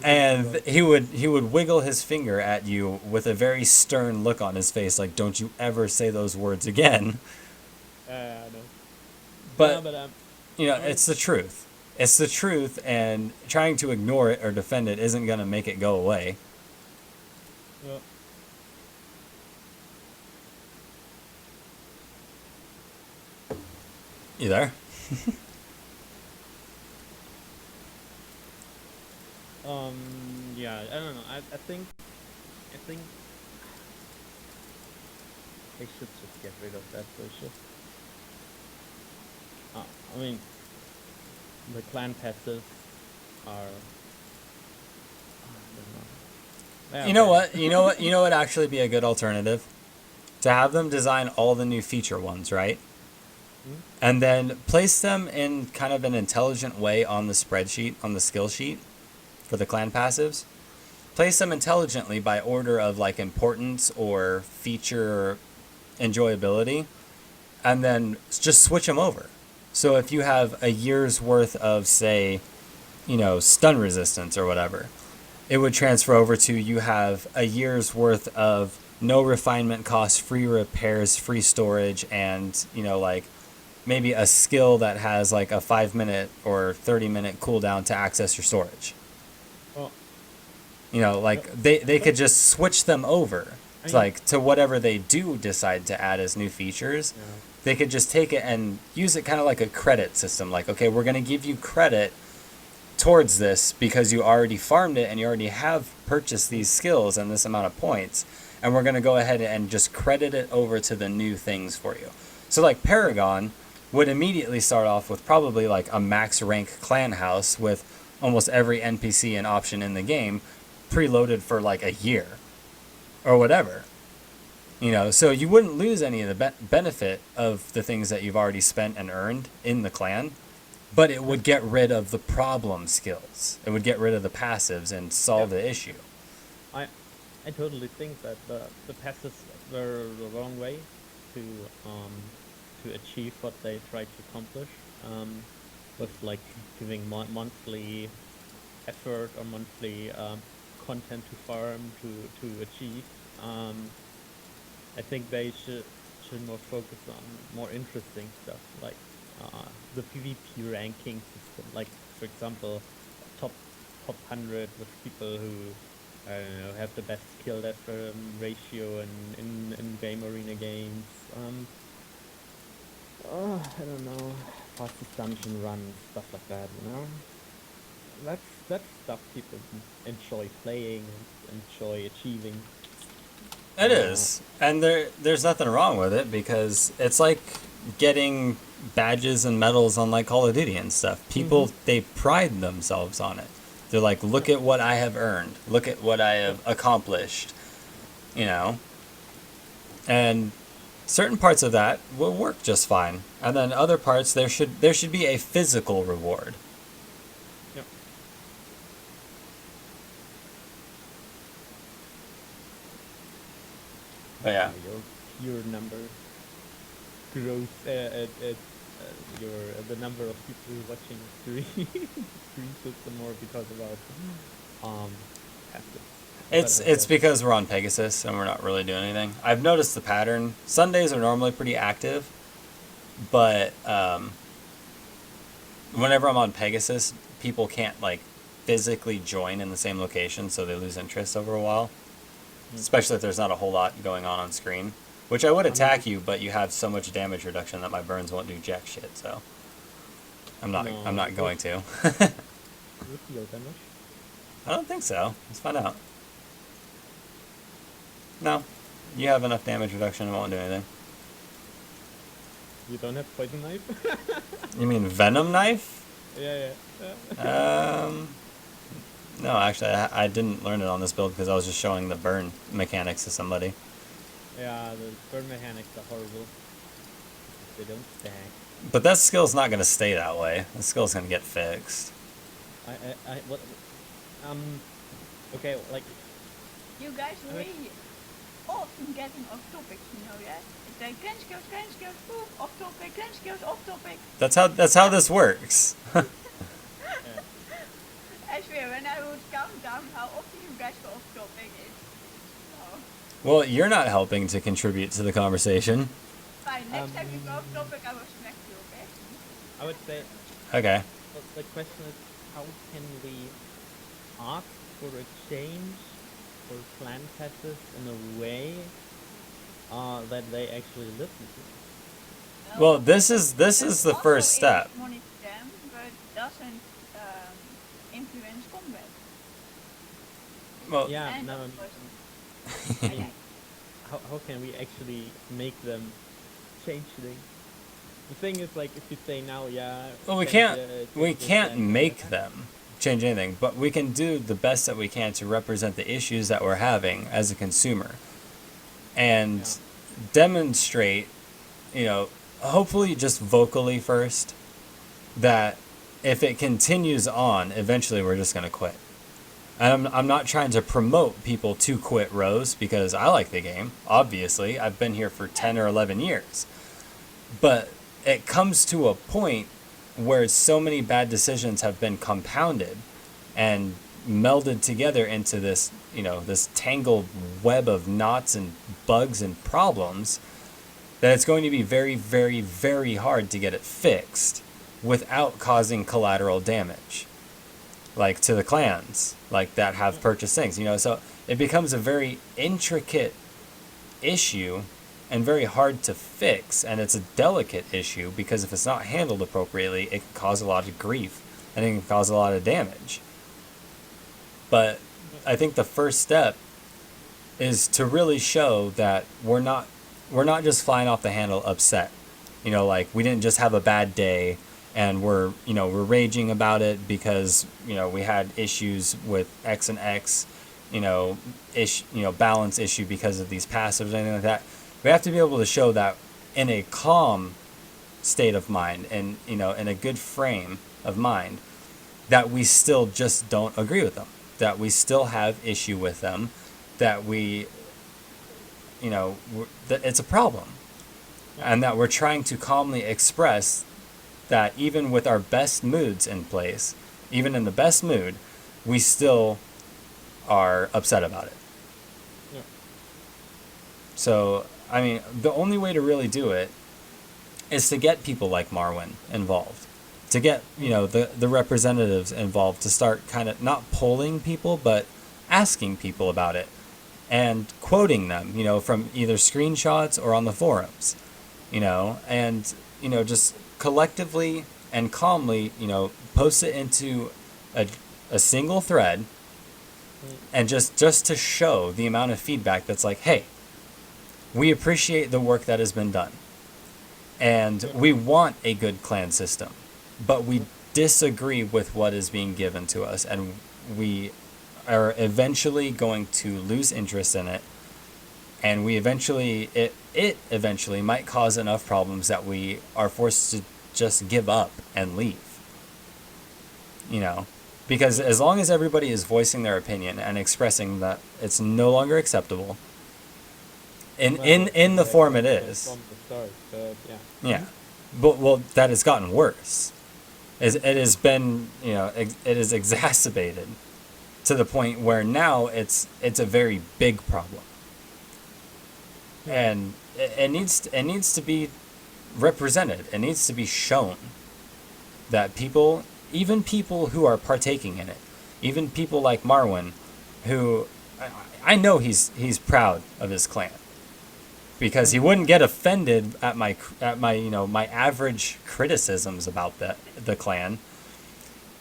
[SPEAKER 1] And he would wiggle his finger at you with a very stern look on his face, like, "Don't you ever say those words again."
[SPEAKER 2] I know.
[SPEAKER 1] But
[SPEAKER 2] No, but
[SPEAKER 1] you know,
[SPEAKER 2] I-
[SPEAKER 1] it's the truth. It's the truth, and trying to ignore it or defend it isn't gonna make it go away.
[SPEAKER 2] yeah.
[SPEAKER 1] You there?
[SPEAKER 2] Yeah, I don't know. I think they should just get rid of that bullshit. I mean, the clan passive are. I don't know. Yeah,
[SPEAKER 1] You know
[SPEAKER 2] okay.
[SPEAKER 1] what? You know what? You know what? Actually, be a good alternative to have them design all the new feature ones, right?
[SPEAKER 2] Hmm?
[SPEAKER 1] And then place them in kind of an intelligent way on the spreadsheet, on the skill sheet for the clan passives. Place them intelligently by order of like importance or feature enjoyability, and then just switch them over. So if you have a year's worth of, say, you know, stun resistance or whatever, it would transfer over to you have a year's worth of no refinement costs, free repairs, free storage, and, you know, like maybe a skill that has like a 5 minute or 30 minute cooldown to access your storage.
[SPEAKER 2] Well,
[SPEAKER 1] You know, like
[SPEAKER 2] Yep.
[SPEAKER 1] they could just switch them over
[SPEAKER 2] I
[SPEAKER 1] to,
[SPEAKER 2] mean-
[SPEAKER 1] like, to whatever they do decide to add as new features.
[SPEAKER 2] yeah.
[SPEAKER 1] They could just take it and use it kind of like a credit system. Like, okay, we're going to give you credit towards this because you already farmed it and you already have purchased these skills and this amount of points. And we're going to go ahead and just credit it over to the new things for you. So, like, Paragon would immediately start off with probably like a max rank clan house with almost every NPC and option in the game preloaded for like a year or whatever. You know, so you wouldn't lose any of the benefit of the things that you've already spent and earned in the clan, but it would get rid of the problem skills. It would get rid of the passives and solve the issue.
[SPEAKER 2] I totally think that the passives were the wrong way to achieve what they tried to accomplish, with like giving monthly effort or monthly content to farm to achieve. I think they should more focus on more interesting stuff like the PvP ranking system. Like, for example, top 100 with people who, I don't know, have the best kill death ratio in game arena games. I don't know, fastest dungeon run, stuff like that. You know, that's stuff people enjoy playing and enjoy achieving.
[SPEAKER 1] It is, and there's nothing wrong with it because it's like getting badges and medals on like Call of Duty and stuff. People they pride themselves on it. They're like, look at what I have earned. Look at what I have accomplished. You know, and certain parts of that will work just fine, and then other parts there should be a physical reward.
[SPEAKER 2] Yep.
[SPEAKER 1] But yeah.
[SPEAKER 2] Your number grows. Your the number of people watching stream increases more because about passive.
[SPEAKER 1] It's because we're on Pegasus and we're not really doing anything. I've noticed the pattern. Sundays are normally pretty active, but whenever I'm on Pegasus, people can't like physically join in the same location, so they lose interest over a while. Especially if there's not a whole lot going on screen. Which I would attack you, but you have so much damage reduction that my burns won't do jack shit. So I'm not going to.
[SPEAKER 2] With your damage.
[SPEAKER 1] I don't think so. Let's find out. No, you have enough damage reduction. It won't do anything.
[SPEAKER 2] You don't have poison knife?
[SPEAKER 1] You mean Venom Knife?
[SPEAKER 2] Yeah.
[SPEAKER 1] No, actually, I didn't learn it on this build because I was just showing the burn mechanics to somebody.
[SPEAKER 2] Yeah, the burn mechanics are horrible. They don't stack.
[SPEAKER 1] But that skill's not going to stay that way. The skill's going to get fixed.
[SPEAKER 2] What? Okay, like.
[SPEAKER 3] You guys really often getting off topic, you know that? It's like clan skills, poof, off topic, clan skills, off topic.
[SPEAKER 1] That's how this works.
[SPEAKER 3] I swear, when I would count down how often you guys go off topic is. So,
[SPEAKER 1] Well, you're not helping to contribute to the conversation.
[SPEAKER 3] fine. Next time you go off topic, I will smack you. Okay?
[SPEAKER 2] I would say
[SPEAKER 1] Okay.
[SPEAKER 2] the question is, how can we ask for a change for clan passes in a way that they actually listen to?
[SPEAKER 1] Well, this is the
[SPEAKER 3] also
[SPEAKER 1] first step.
[SPEAKER 3] Monitor them, but doesn't influence combat.
[SPEAKER 1] Well,
[SPEAKER 2] Yeah,
[SPEAKER 3] And
[SPEAKER 2] no,
[SPEAKER 3] of course,
[SPEAKER 2] I mean, how can we actually make them change things? The thing is, like, if you say now, yeah.
[SPEAKER 1] well, we
[SPEAKER 2] change
[SPEAKER 1] can't
[SPEAKER 2] that,
[SPEAKER 1] make them change anything, but we can do the best that we can to represent the issues that we're having as a consumer, and demonstrate, hopefully just vocally first, that if it continues on, eventually we're just going to quit. And I'm not trying to promote people to quit Rose, because I like the game, obviously. I've been here for 10 or 11 years. But it comes to a point where so many bad decisions have been compounded and melded together into this, this tangled web of knots and bugs and problems, that it's going to be very, very, very hard to get it fixed without causing collateral damage, like to the clans, like that have purchased things, so it becomes a very intricate issue and very hard to fix, and it's a delicate issue, because if it's not handled appropriately, it can cause a lot of grief and it can cause a lot of damage. But I think the first step is to really show that we're not just flying off the handle upset. Like, we didn't just have a bad day and we're raging about it because, we had issues with X and X, balance issue because of these passives, anything like that. We have to be able to show that in a calm state of mind and, in a good frame of mind, that we still just don't agree with them, that we still have issue with them, that that it's a problem, and that we're trying to calmly express that even with our best moods in place, even in the best mood, we still are upset about it.
[SPEAKER 2] Yeah.
[SPEAKER 1] So, I mean, the only way to really do it is to get people like Marwyn involved, to get, the representatives involved, to start kind of not polling people, but asking people about it and quoting them, from either screenshots or on the forums, and, just collectively and calmly, post it into a single thread, and just to show the amount of feedback that's like, hey, we appreciate the work that has been done, and we want a good clan system, but we disagree with what is being given to us, and we are eventually going to lose interest in it, and we eventually it eventually might cause enough problems that we are forced to just give up and leave. Because as long as everybody is voicing their opinion and expressing that it's no longer acceptable in the form it is.
[SPEAKER 2] From the start, but yeah.
[SPEAKER 1] Yeah. But that has gotten worse. It has been, it is exacerbated to the point where now it's a very big problem. And it needs to be represented. It needs to be shown that people, even people who are partaking in it, even people like Marwyn, who I know he's proud of his clan, because he wouldn't get offended at my my average criticisms about the clan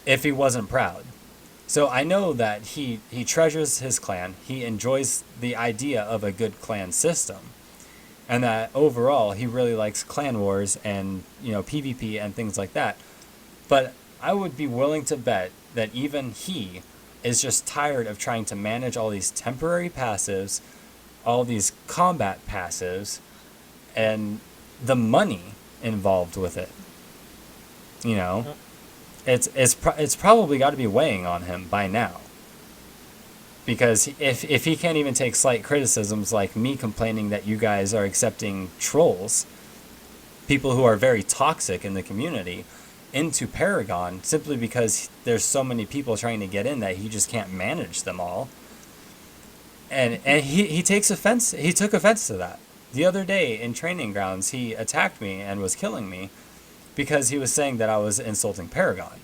[SPEAKER 1] if he wasn't proud. So I know that he treasures his clan. He enjoys the idea of a good clan system, and that overall he really likes clan wars and PvP and things like that. But I would be willing to bet that even he is just tired of trying to manage all these temporary passives, all these combat passives, and the money involved with it. It's probably got to be weighing on him by now. Because if he can't even take slight criticisms like me complaining that you guys are accepting trolls, people who are very toxic in the community, into Paragon simply because there's so many people trying to get in that he just can't manage them all. And he takes offense. He took offense to that. The other day in training grounds, he attacked me and was killing me because he was saying that I was insulting Paragon.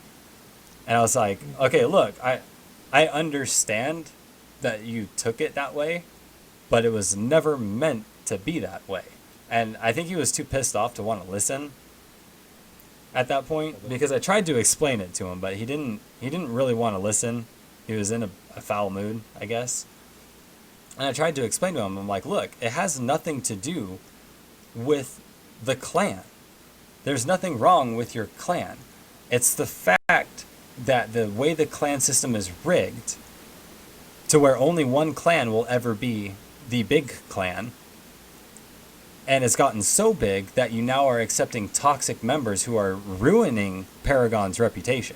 [SPEAKER 1] And I was like, okay, look, I understand that you took it that way, but it was never meant to be that way. And I think he was too pissed off to want to listen at that point, because I tried to explain it to him, but he didn't really want to listen. He was in a foul mood, I guess. And I tried to explain to him, I'm like, look, it has nothing to do with the clan. There's nothing wrong with your clan. It's the fact that the way the clan system is rigged to where only one clan will ever be the big clan. And it's gotten so big that you now are accepting toxic members who are ruining Paragon's reputation.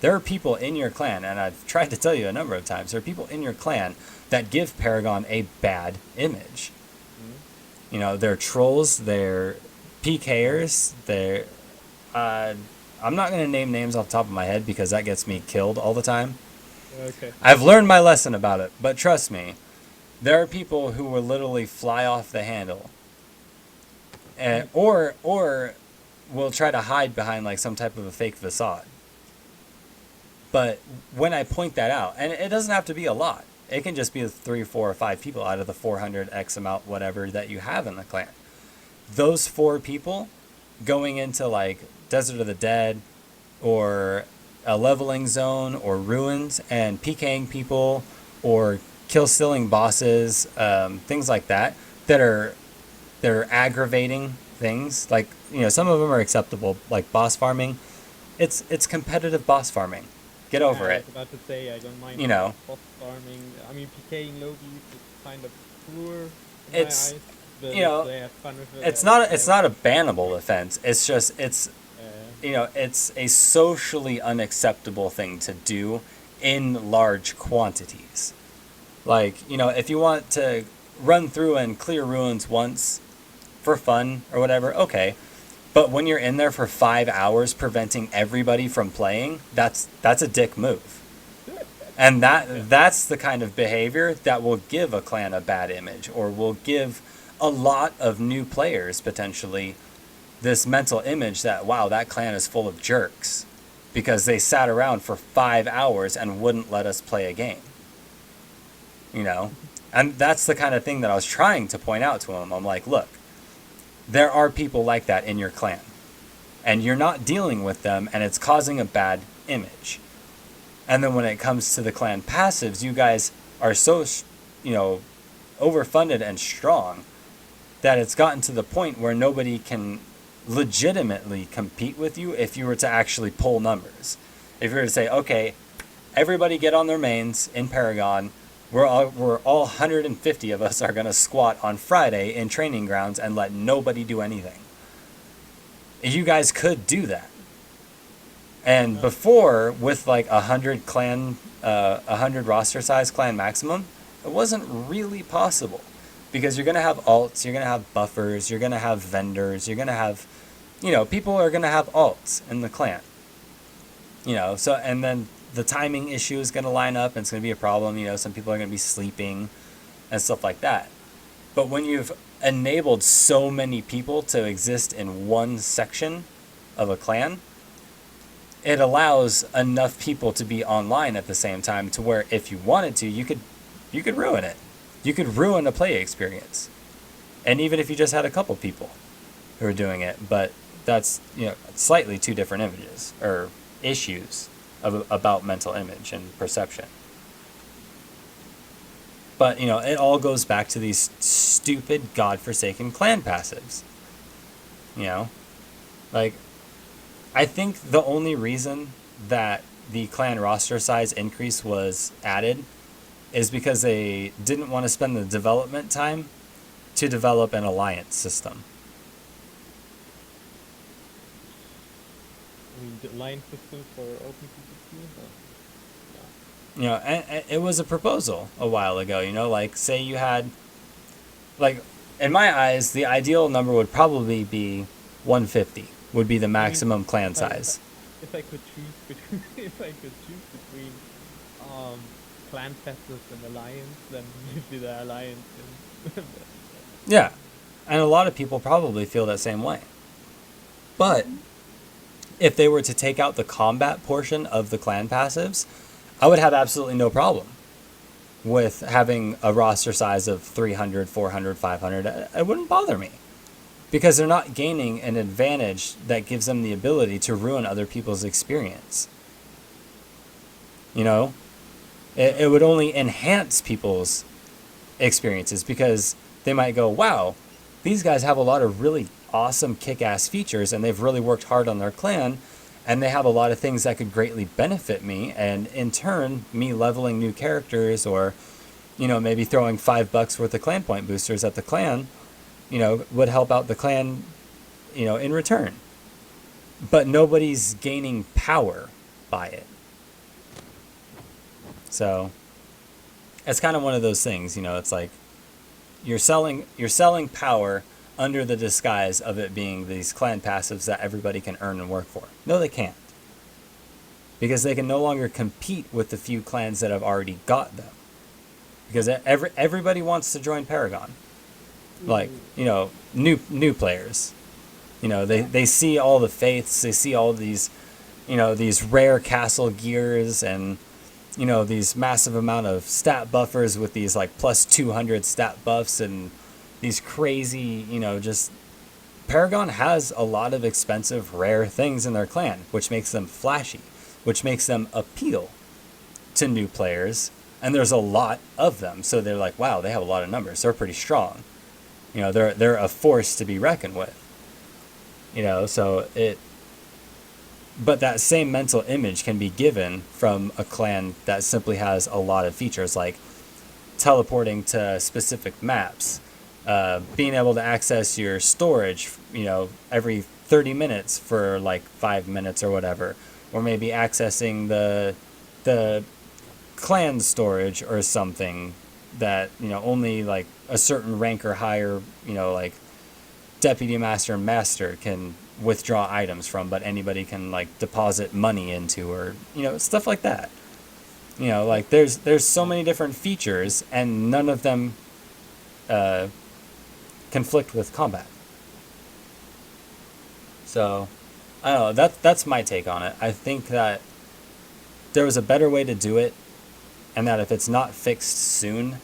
[SPEAKER 1] There are people in your clan, and I've tried to tell you a number of times, there are people in your clan that give Paragon a bad image. Mm-hmm. You know, they're trolls, they're PKers, they're... I'm not going to name names off the top of my head because that gets me killed all the time.
[SPEAKER 2] Okay.
[SPEAKER 1] I've learned my lesson about it, but trust me, there are people who will literally fly off the handle. Or will try to hide behind like some type of a fake facade. But when I point that out, and it doesn't have to be a lot, it can just be 3, 4, or 5 people out of the 400 X amount, whatever that you have in the clan. Those 4 people going into like Desert of the Dead or a leveling zone or ruins and PKing people or kill stealing bosses, things like that are aggravating things. Like, you know, some of them are acceptable, like boss farming. It's competitive boss farming. Get over
[SPEAKER 2] I
[SPEAKER 1] it.
[SPEAKER 2] was about to say, I don't mind
[SPEAKER 1] You know.
[SPEAKER 2] boss farming. I mean, PKing Logis is kind of poor in
[SPEAKER 1] It's,
[SPEAKER 2] my eyes, but
[SPEAKER 1] you know,
[SPEAKER 2] they have fun with it.
[SPEAKER 1] it's not a bannable offense. It's just you know, it's a socially unacceptable thing to do in large quantities. Like, you know, if you want to run through and clear ruins once for fun or whatever, okay. But when you're in there for 5 hours preventing everybody from playing, that's a dick move. And that's the kind of behavior that will give a clan a bad image, or will give a lot of new players potentially this mental image that, wow, that clan is full of jerks because they sat around for 5 hours and wouldn't let us play a game. You know? And that's the kind of thing that I was trying to point out to him. I'm like, look, there are people like that in your clan, and you're not dealing with them, and it's causing a bad image. And then when it comes to the clan passives, you guys are so, you know, overfunded and strong that it's gotten to the point where nobody can legitimately compete with you if you were to actually pull numbers. If you were to say, okay, everybody get on their mains in Paragon, we're all 150 of us are going to squat on Friday in training grounds and let nobody do anything. You guys could do that. And before, with like 100 roster size clan maximum, it wasn't really possible. Because you're going to have alts, you're going to have buffers, you're going to have vendors, you're going to have, you know, people are going to have alts in the clan. You know, so, and then the timing issue is going to line up and it's going to be a problem. You know, some people are going to be sleeping and stuff like that. But when you've enabled so many people to exist in one section of a clan, it allows enough people to be online at the same time to where if you wanted to, you could ruin it. You could ruin a play experience. And even if you just had a couple people who are doing it, but that's, you know, slightly two different images or issues about mental image and perception. But, you know, it all goes back to these stupid, godforsaken clan passives. You know? Like, I think the only reason that the clan roster size increase was added is because they didn't want to spend the development time to develop an alliance system.
[SPEAKER 2] I mean, the line system for OpenPPC?
[SPEAKER 1] You know, and it was a proposal a while ago, you know, like, say you had, like, in my eyes, the ideal number would probably be 150, would be the maximum clan size.
[SPEAKER 2] if I could choose between if I could choose between um clan festivals and alliance, then usually the alliance is
[SPEAKER 1] Yeah, and a lot of people probably feel that same way. But if they were to take out the combat portion of the clan passives, I would have absolutely no problem with having a roster size of 300, 400, 500. It wouldn't bother me because they're not gaining an advantage that gives them the ability to ruin other people's experience. You know, it would only enhance people's experiences because they might go, wow, these guys have a lot of really awesome kick-ass features and they've really worked hard on their clan and they have a lot of things that could greatly benefit me, and in turn me leveling new characters or maybe throwing $5 worth of clan point boosters at the clan would help out the clan in return. But nobody's gaining power by it. So it's kind of one of those things, it's like you're selling power under the disguise of it being these clan passives that everybody can earn and work for. No, they can't. Because they can no longer compete with the few clans that have already got them. Because everybody wants to join Paragon. Like, new players. They see all the faiths, they see all these, these rare castle gears and these massive amount of stat buffers with these like plus 200 stat buffs and these crazy, just Paragon has a lot of expensive rare things in their clan, which makes them flashy, which makes them appeal to new players, and there's a lot of them, so they're like, wow, they have a lot of numbers, they're pretty strong, they're a force to be reckoned with, but that same mental image can be given from a clan that simply has a lot of features like teleporting to specific maps, being able to access your storage, every 30 minutes for like 5 minutes or whatever, or maybe accessing the clan storage or something that, only like a certain rank or higher, like deputy master and master can withdraw items from, but anybody can like deposit money into, or stuff like that. Like there's so many different features and none of them conflict with combat. So I don't know, that's my take on it. I think that there was a better way to do it, and that if it's not fixed soon,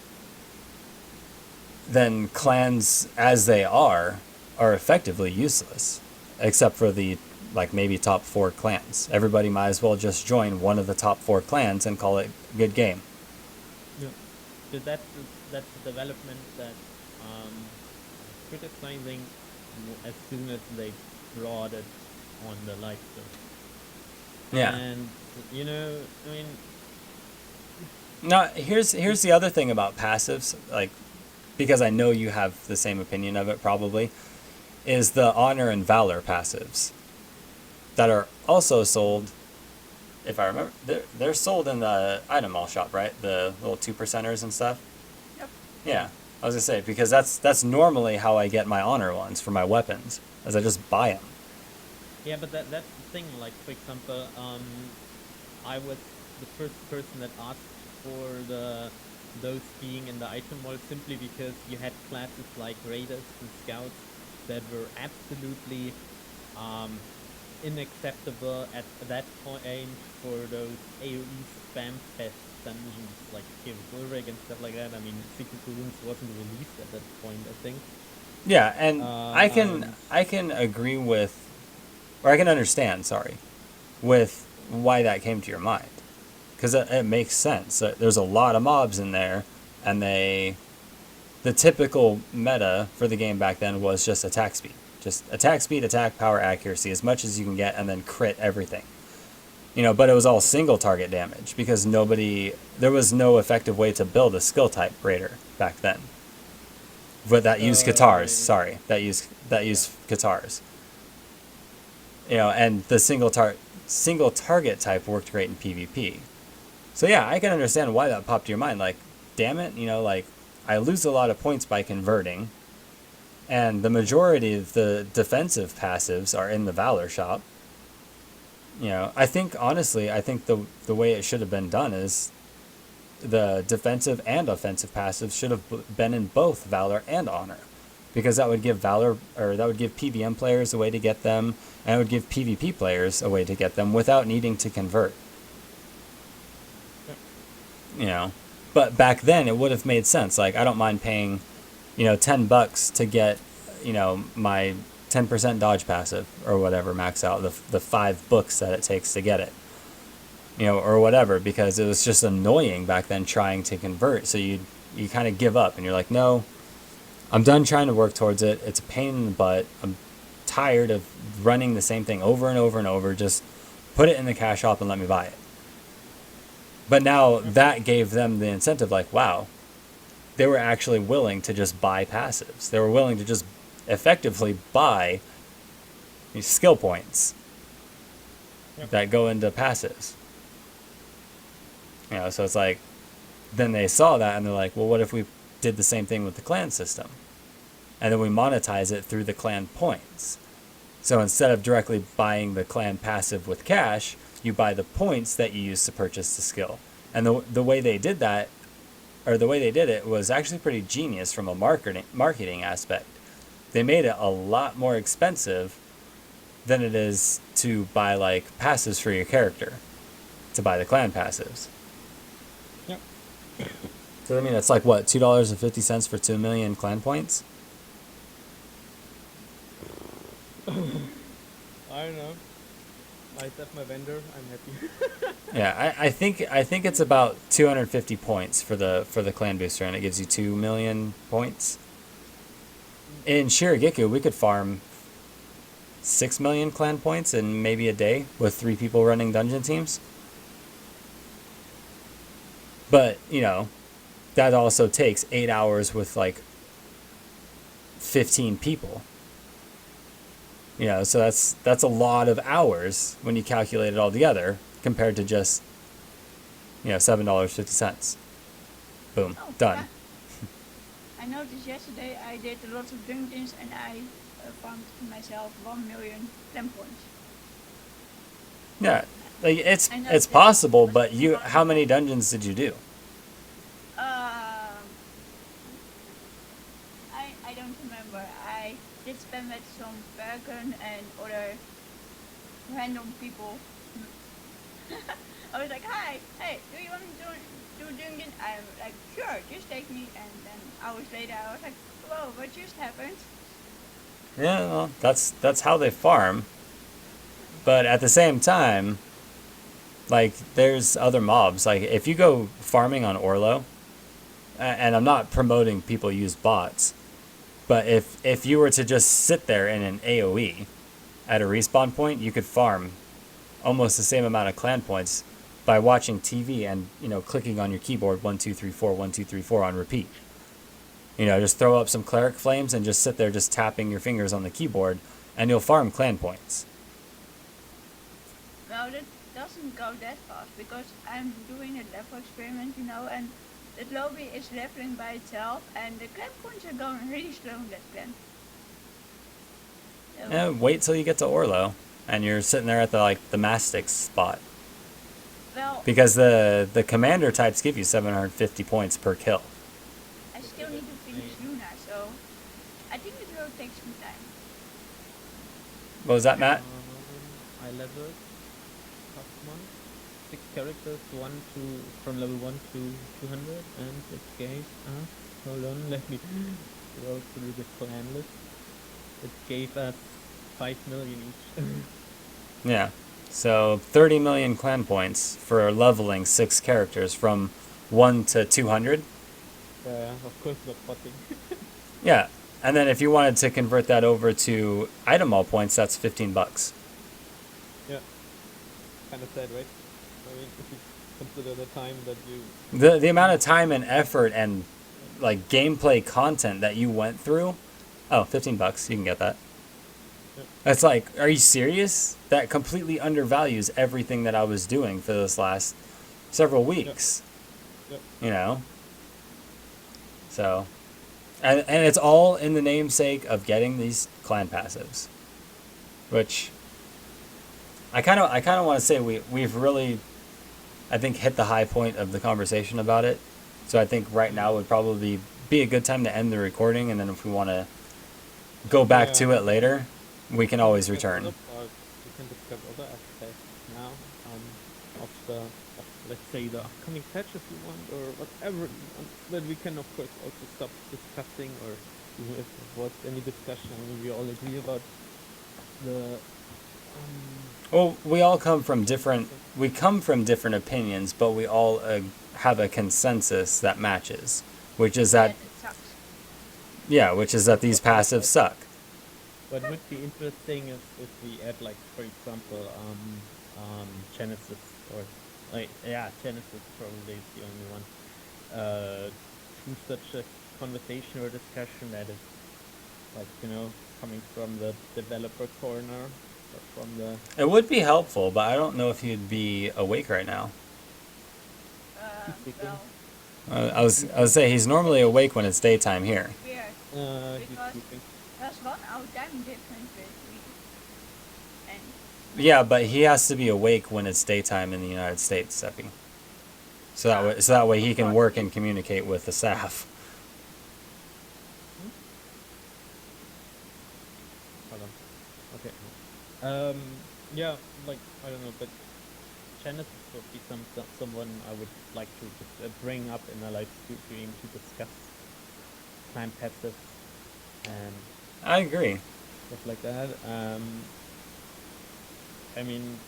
[SPEAKER 1] then clans as they are effectively useless, except for the like maybe top 4 clans. Everybody might as well just join one of the top 4 clans and call it a good game.
[SPEAKER 2] Yeah. So that's the development that criticizing as soon as they brought it on the live show.
[SPEAKER 1] Yeah.
[SPEAKER 2] And I mean,
[SPEAKER 1] Now, here's the other thing about passives, like, because I know you have the same opinion of it probably, is the honor and valor passives that are also sold, if I remember, they're sold in the item mall shop, right? The little 2%ers and stuff.
[SPEAKER 3] Yep.
[SPEAKER 1] Yeah, I was gonna say, because that's normally how I get my honor ones for my weapons, as I just buy them.
[SPEAKER 2] yeah, but that's the thing. Like, for example, I was the first person that asked for those being in the item mall simply because you had classes like raiders and scouts that were absolutely unacceptable at that point for those AoE spam fest dungeons like Cave of Ulrich and stuff like that. I mean, Secret Ruins wasn't released at that point, I think.
[SPEAKER 1] Yeah, and I can agree with, or I can understand, sorry, with why that came to your mind, because it makes sense. There's a lot of mobs in there, and the typical meta for the game back then was just attack speed. Just attack speed, attack power, accuracy, as much as you can get, and then crit everything. But it was all single target damage because there was no effective way to build a skill type raider back then. But that used guitars, sorry. That used guitars. And the single target type worked great in PvP. So yeah, I can understand why that popped to your mind. Like, damn it, like, I lose a lot of points by converting, and the majority of the defensive passives are in the Valor shop. I think honestly, I think the way it should have been done is the defensive and offensive passives should have been in both Valor and Honor, because that would give PVM players a way to get them, and it would give PvP players a way to get them without needing to convert. But back then it would have made sense. Like, I don't mind paying, $10 to get, my 10% dodge passive or whatever, max out the 5 books that it takes to get it, or whatever, because it was just annoying back then trying to convert. So you kind of give up and you're like, no, I'm done trying to work towards it. It's a pain in the butt. I'm tired of running the same thing over and over and over. Just put it in the cash shop and let me buy it. But now that gave them the incentive, like, wow, they were actually willing to just buy passives. They were willing to just effectively buy these skill points that go into passives. So it's like, then they saw that and they're like, well, what if we did the same thing with the clan system? And then we monetize it through the clan points. So instead of directly buying the clan passive with cash, you buy the points that you use to purchase the skill. And the way they did that, or the way they did it, was actually pretty genius from a marketing aspect. They made it a lot more expensive than it is to buy like passives for your character, to buy the clan passives.
[SPEAKER 2] Yep.
[SPEAKER 1] So I mean, it's like what, $2.50 for 2 million clan points?
[SPEAKER 2] I don't know. I set my vendor. I'm happy.
[SPEAKER 1] Yeah, I think it's about 250 points for the clan booster, and it gives you 2 million points. In Shirogeki, we could farm 6 million clan points in maybe a day with 3 people running dungeon teams. But that also takes 8 hours with like 15 people. So that's a lot of hours when you calculate it all together, compared to just $7.50. Boom, done.
[SPEAKER 3] Yeah. I noticed yesterday I did a lot of dungeons and I farmed myself 1 million clan points.
[SPEAKER 1] Yeah, like it's
[SPEAKER 3] I know
[SPEAKER 1] it's
[SPEAKER 3] that
[SPEAKER 1] possible,
[SPEAKER 3] was
[SPEAKER 1] but
[SPEAKER 3] possible.
[SPEAKER 1] how many dungeons did you do?
[SPEAKER 3] I don't remember. I did spend with some Bergen and other random people. I was like, hi, hey, do you want to do dungeon? I'm like, sure, just take me. And then hours later, I was like, whoa, what just happened?
[SPEAKER 1] Yeah, well, that's how they farm. But at the same time, like, there's other mobs. Like, if you go farming on Orlo, and I'm not promoting people use bots, but if you were to just sit there in an AoE at a respawn point, you could farm almost the same amount of clan points by watching TV and clicking on your keyboard 1 2 3 4 1 2 3 4 on repeat. Just throw up some cleric flames and just sit there just tapping your fingers on the keyboard, and you'll farm clan points.
[SPEAKER 3] Well, that doesn't go that fast because I'm doing a level experiment, and the lobby is leveling by itself, and the clan points are going really slow in that clan. So,
[SPEAKER 1] Yeah, wait till you get to Orlo, and you're sitting there at the Mastix spot,
[SPEAKER 3] well,
[SPEAKER 1] because the commander types give you 750 points per kill.
[SPEAKER 3] I still need to finish Luna, so I think it will take some time.
[SPEAKER 1] What was that, Matt?
[SPEAKER 2] I leveled last month 6 characters, from level 1 to 200, and it gave us, hold on, let me go through the clan list. It gave us 5 million each.
[SPEAKER 1] Yeah. So 30 million clan points for leveling 6 characters from 1 to 200.
[SPEAKER 2] Of course not potting.
[SPEAKER 1] Yeah. And then if you wanted to convert that over to item all points, that's $15.
[SPEAKER 2] Yeah. Kind of sad, right? I mean, if you consider the time that you...
[SPEAKER 1] The amount of time and effort and like gameplay content that you went through. Oh, $15. You can get that.
[SPEAKER 2] Yep.
[SPEAKER 1] It's like, are you serious? That completely undervalues everything that I was doing for this last several weeks.
[SPEAKER 2] Yep.
[SPEAKER 1] So, and it's all in the namesake of getting these clan passives, which I kind of want to say we've really, I think, hit the high point of the conversation about it. So I think right now would probably be a good time to end the recording, and then if we want to go back to
[SPEAKER 2] Yeah.
[SPEAKER 1] it later, we can always
[SPEAKER 2] Discuss
[SPEAKER 1] return.
[SPEAKER 2] other parts. We can discuss other aspects now of let's say the upcoming patch if you want, or whatever you want. But we can of course also stop discussing, or even if there was any discussion, I mean, we all agree about the
[SPEAKER 1] Well, we all come from different. We come from different opinions, but we all have a consensus that matches, which is that
[SPEAKER 3] Yes, it sucks.
[SPEAKER 1] yeah, which is that these passives suck.
[SPEAKER 2] what would be interesting is if we add, like, for example, Genesis, or like, yeah, Genesis probably is the only one, to such a conversation or discussion that is, like, coming from the developer corner, or from the
[SPEAKER 1] It would be helpful, but I don't know if you'd be awake right now.
[SPEAKER 2] speaking.
[SPEAKER 3] Well,
[SPEAKER 1] I was say he's normally awake when it's daytime here.
[SPEAKER 3] weird.
[SPEAKER 2] He's
[SPEAKER 3] Because
[SPEAKER 2] sleeping.
[SPEAKER 3] there's 1 hour time difference with me. And
[SPEAKER 1] Yeah, but he has to be awake when it's daytime in the United States, Seppi. So that way he can work and communicate with the staff.
[SPEAKER 2] Hold on. Okay. Yeah, like, I don't know, but Genesis would be someone I would like to just bring up in a live stream to discuss time passive and
[SPEAKER 1] I agree.
[SPEAKER 2] stuff like that. I mean,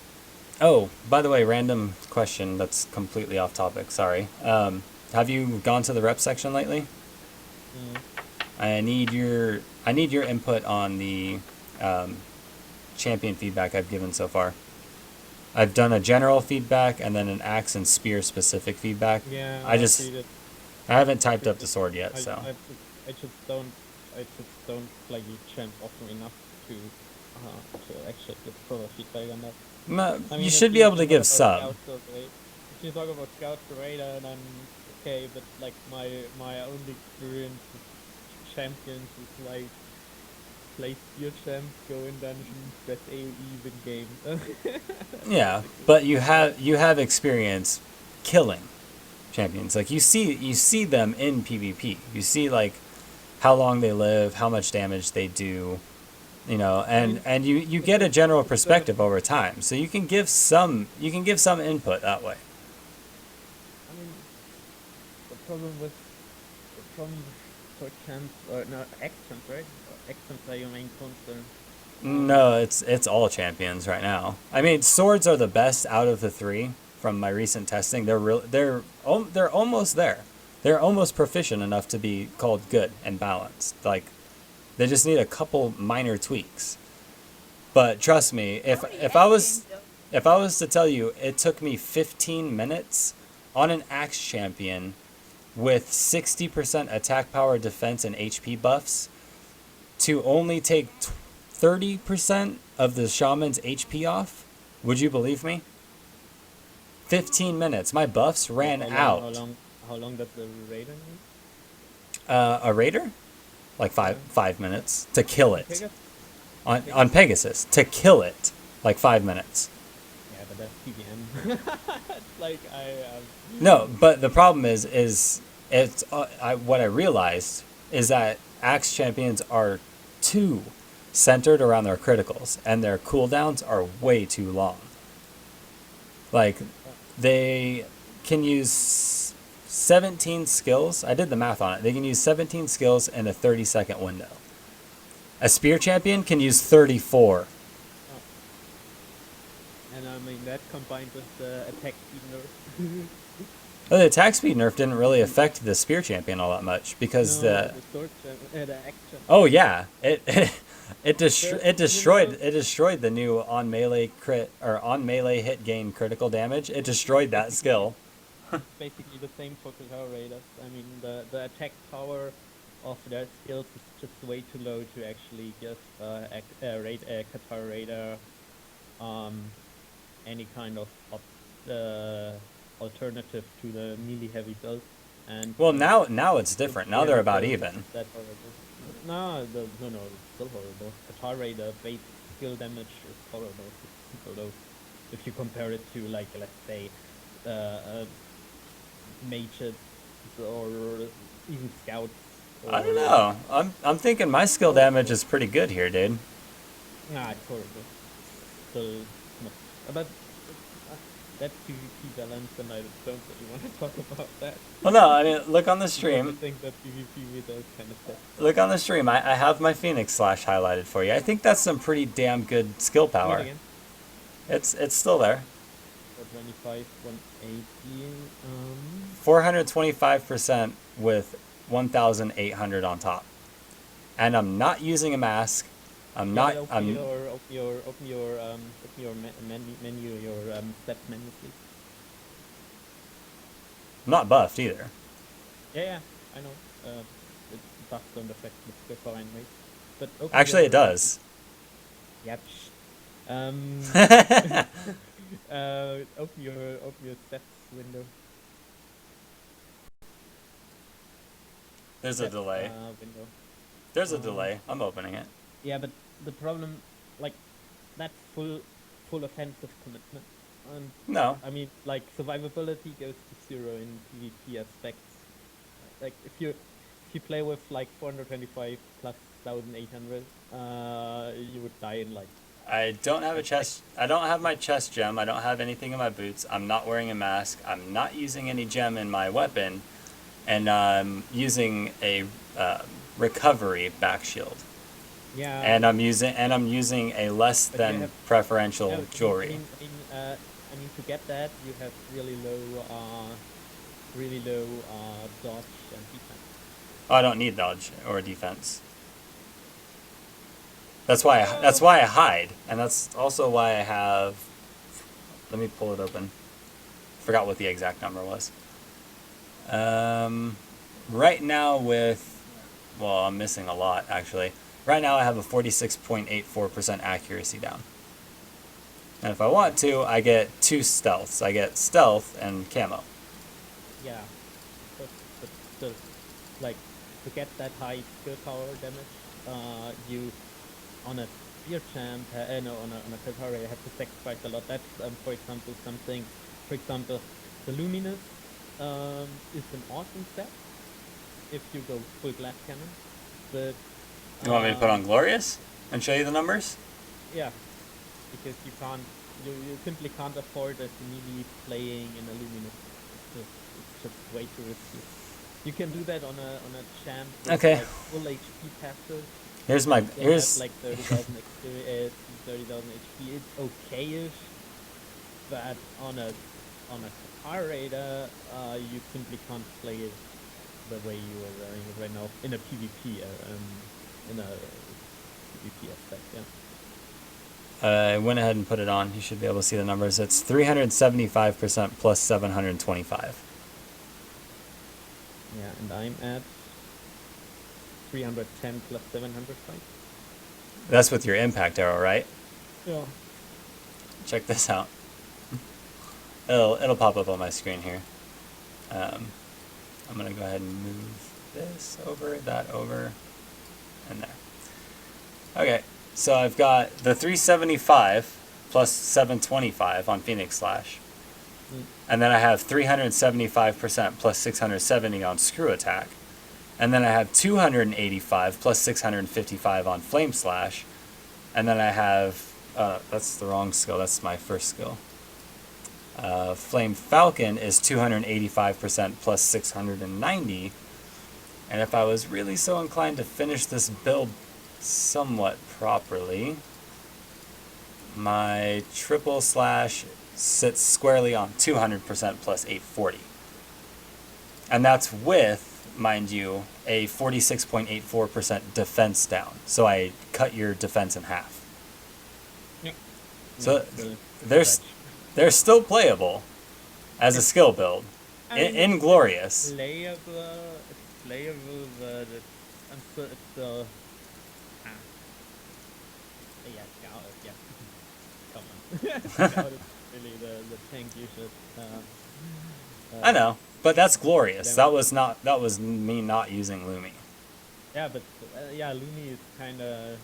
[SPEAKER 1] Oh, by the way, random question that's completely off topic. Sorry. Have you gone to the rep section lately?
[SPEAKER 2] mm,
[SPEAKER 1] I need your input on the champion feedback I've given so far. I've done a general feedback and then an axe and spear specific feedback.
[SPEAKER 2] yeah,
[SPEAKER 1] I just
[SPEAKER 2] read it.
[SPEAKER 1] I haven't typed up the sword yet, so
[SPEAKER 2] I just don't play champ often enough to actually give proper feedback on that. I mean,
[SPEAKER 1] you
[SPEAKER 2] if
[SPEAKER 1] should be able to
[SPEAKER 2] talk
[SPEAKER 1] give
[SPEAKER 2] about
[SPEAKER 1] sub.
[SPEAKER 2] Scouts or if you talk about Scouts or Raider, then okay, but like my only experience with champions is like play spear champ, go in dungeon, press AoE, win game.
[SPEAKER 1] Yeah, but you have experience killing champions. Like you see them in PvP. You see like how long they live, how much damage they do, and you get a general perspective over time. So you can give some input that way.
[SPEAKER 2] I mean, the problem for champs, or no, X-champs, right? X-champs are your main concern.
[SPEAKER 1] No, it's all champions right now. I mean, swords are the best out of the three from my recent testing. They're almost there. They're almost proficient enough to be called good and balanced. Like they just need a couple minor tweaks. But trust me, if I was to tell you it took me 15 minutes on an axe champion with 60% attack power, defense, and HP buffs to only take 30% of the shaman's HP off, would you believe me? 15 minutes. My buffs ran out.
[SPEAKER 2] How long does the raider need?
[SPEAKER 1] A raider? Like 5 minutes to kill it.
[SPEAKER 2] Pegasus?
[SPEAKER 1] On Pegasus. To kill it. Like 5 minutes.
[SPEAKER 2] Yeah, but that's PVM. It's like
[SPEAKER 1] No, but the problem is it's what I realized is that axe champions are too centered around their criticals, and their cooldowns are way too long. Like they can use 17 skills. I did the math on it. They can use 17 skills in a 30-second window. A spear champion can use 34.
[SPEAKER 2] and I mean that combined with the attack speed nerf.
[SPEAKER 1] The attack speed nerf didn't really affect the spear champion all that much because
[SPEAKER 2] the sword champ, the action.
[SPEAKER 1] oh yeah, it destroyed the new on melee crit or on melee hit gain critical damage. It destroyed that skill.
[SPEAKER 2] Basically the same for Katara Raiders. I mean the attack power of their skills is just way too low to actually give Katara Raider any kind of alternative to the melee heavy build. And
[SPEAKER 1] Well, now it's different. Now they're about even.
[SPEAKER 2] That horrible. No, it's still horrible. Katara Raider base skill damage is horrible. It's super low. if you compare it to like let's say mages or even scouts.
[SPEAKER 1] I don't know. I'm thinking my skill damage is pretty good here, dude.
[SPEAKER 2] Nah, it's horrible. Still, no. But that's PvP balance, and I don't really want to talk about that.
[SPEAKER 1] Well, no, I mean, look on the
[SPEAKER 2] I
[SPEAKER 1] stream.
[SPEAKER 2] think that PvP with those kind of stuff.
[SPEAKER 1] Look on the stream. I have my Phoenix Slash highlighted for you. I think that's some pretty damn good skill
[SPEAKER 2] Do it
[SPEAKER 1] power.
[SPEAKER 2] again.
[SPEAKER 1] It's still there.
[SPEAKER 2] 425, 180.
[SPEAKER 1] 425% with 1,800 on top. And I'm not using a mask. I'm not.
[SPEAKER 2] Open
[SPEAKER 1] I'm
[SPEAKER 2] your menu, your stats menu, please.
[SPEAKER 1] not buffed either.
[SPEAKER 2] Yeah, I know. It buffs don't affect the skill power anyway. But open
[SPEAKER 1] Actually,
[SPEAKER 2] your,
[SPEAKER 1] it does.
[SPEAKER 2] Yep. Open your stats window.
[SPEAKER 1] There's a
[SPEAKER 2] Stats,
[SPEAKER 1] delay.
[SPEAKER 2] Window.
[SPEAKER 1] There's a delay. I'm opening it.
[SPEAKER 2] Yeah, but the problem, like, that's full offensive commitment. And
[SPEAKER 1] No.
[SPEAKER 2] I mean, like, survivability goes to 0 in PvP aspects. Like, if you play with like 425 plus 1,800, you would die in like.
[SPEAKER 1] I don't have a chest. I don't have my chest gem. I don't have anything in my boots. I'm not wearing a mask. I'm not using any gem in my weapon, and I'm using a recovery back shield.
[SPEAKER 2] Yeah.
[SPEAKER 1] And I'm using a less
[SPEAKER 2] But you
[SPEAKER 1] than
[SPEAKER 2] have-
[SPEAKER 1] preferential
[SPEAKER 2] Yeah,
[SPEAKER 1] jewelry.
[SPEAKER 2] I mean, to get that, you have really low dodge and defense.
[SPEAKER 1] Oh, I don't need dodge or defense. That's why I hide, and that's also why I have. Let me pull it open. Forgot what the exact number was. Right now well, I'm missing a lot actually. Right now I have a 46.84% accuracy down. And if I want to, I get 2 stealths. I get stealth and camo.
[SPEAKER 2] Yeah, but still, like, to get that high skill power damage, you on a spear champ, no, on a Pepari, you have to sacrifice a lot. That's for example something. For example, the Luminous is an awesome set if you go full glass cannon, but
[SPEAKER 1] You want me to put on Glorious and show you the numbers?
[SPEAKER 2] yeah, because you simply can't afford a melee playing in a Luminous. It's just way too risky. You can do that on a champ with
[SPEAKER 1] Okay.
[SPEAKER 2] like full HP passive.
[SPEAKER 1] Here's
[SPEAKER 2] Have like 30,000 experience, 30,000 HP. It's okay-ish, but on a Qatar Raider, you simply can't play it the way you are wearing it right now in a PvP aspect. Yeah.
[SPEAKER 1] I went ahead and put it on. You should be able to see the numbers. It's 375% plus 725.
[SPEAKER 2] Yeah, and I'm at 310 plus 705.
[SPEAKER 1] That's with your impact arrow, right?
[SPEAKER 2] Yeah.
[SPEAKER 1] Check this out. It'll pop up on my screen here. I'm gonna go ahead and move this over, that over, and there. Okay, so I've got the 375 plus 725 on Phoenix Slash. And then I have 375% plus 670 on Screw Attack. And then I have 285 plus 655 on Flame Slash. And then I have, that's the wrong skill, that's my first skill. Flame Falcon is 285% plus 690. And if I was really so inclined to finish this build somewhat properly, my triple slash sits squarely on 200% plus 840. And that's with, mind you, a 46.84% defense down. So I cut your defense in half.
[SPEAKER 2] Yep.
[SPEAKER 1] So
[SPEAKER 2] Yeah,
[SPEAKER 1] they're still playable as a skill build.
[SPEAKER 2] I mean,
[SPEAKER 1] Inglorious.
[SPEAKER 2] Playable, but I'm still, it's still. Yeah, Scout, yeah. Come on. Scout is really the tank you should.
[SPEAKER 1] I know, but that's glorious. That was me not using Lumi.
[SPEAKER 2] Yeah, but yeah, Lumi is kind of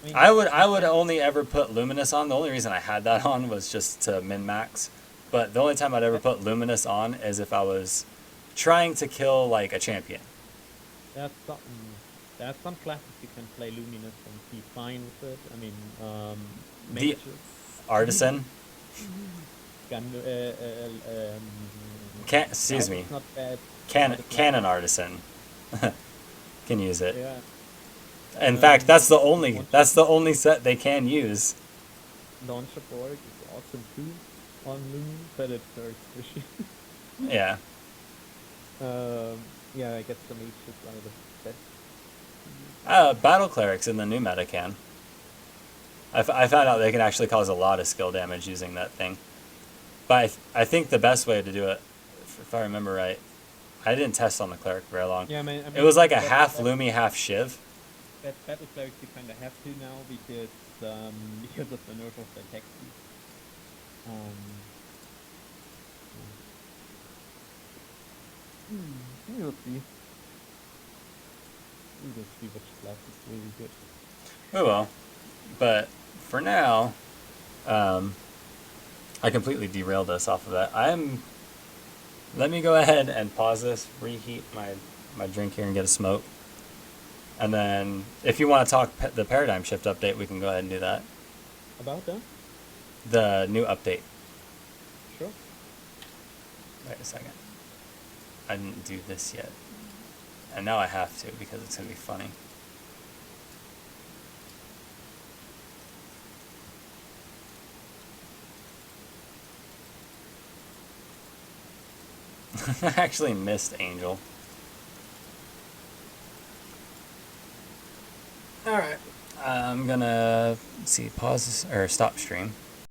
[SPEAKER 2] I mean,
[SPEAKER 1] I would only ever put Luminous on. The only reason I had that on was just to min max. But the only time I'd ever put Luminous on is if I was trying to kill like a champion.
[SPEAKER 2] there's some classes you can play Luminous and be fine with it. I mean,
[SPEAKER 1] The
[SPEAKER 2] mages,
[SPEAKER 1] Artisan
[SPEAKER 2] gun,
[SPEAKER 1] can excuse
[SPEAKER 2] now
[SPEAKER 1] me
[SPEAKER 2] it's not bad.
[SPEAKER 1] Cannon Artisan can use it.
[SPEAKER 2] Yeah.
[SPEAKER 1] In fact, that's the only set they can use.
[SPEAKER 2] Launcher Borg is awesome too on Luminous, but it's very squishy.
[SPEAKER 1] Yeah.
[SPEAKER 2] Yeah, I guess the mage is one of the best.
[SPEAKER 1] Battle Clerics in the new meta can. I found out they can actually cause a lot of skill damage using that thing. But I think the best way to do it, if I remember right, I didn't test on the Cleric very long.
[SPEAKER 2] Yeah, I mean,
[SPEAKER 1] It was like a
[SPEAKER 2] that-
[SPEAKER 1] half
[SPEAKER 2] that-
[SPEAKER 1] Lumi, half Shiv.
[SPEAKER 2] That battle clerics you kind of have to now because of the nerf of the attack speed. We'll see. We'll see which class is really good.
[SPEAKER 1] We will. But for now, I completely derailed us off of that. Let me go ahead and pause this, reheat my drink here and get a smoke. And then if you want to talk the paradigm shift update, we can go ahead and do that.
[SPEAKER 2] About that?
[SPEAKER 1] The new update.
[SPEAKER 2] Sure.
[SPEAKER 1] Wait a second. I didn't do this yet. And now I have to because it's going to be funny. I actually missed Angel. Alright. I'm gonna, let's see, pause this, or stop stream.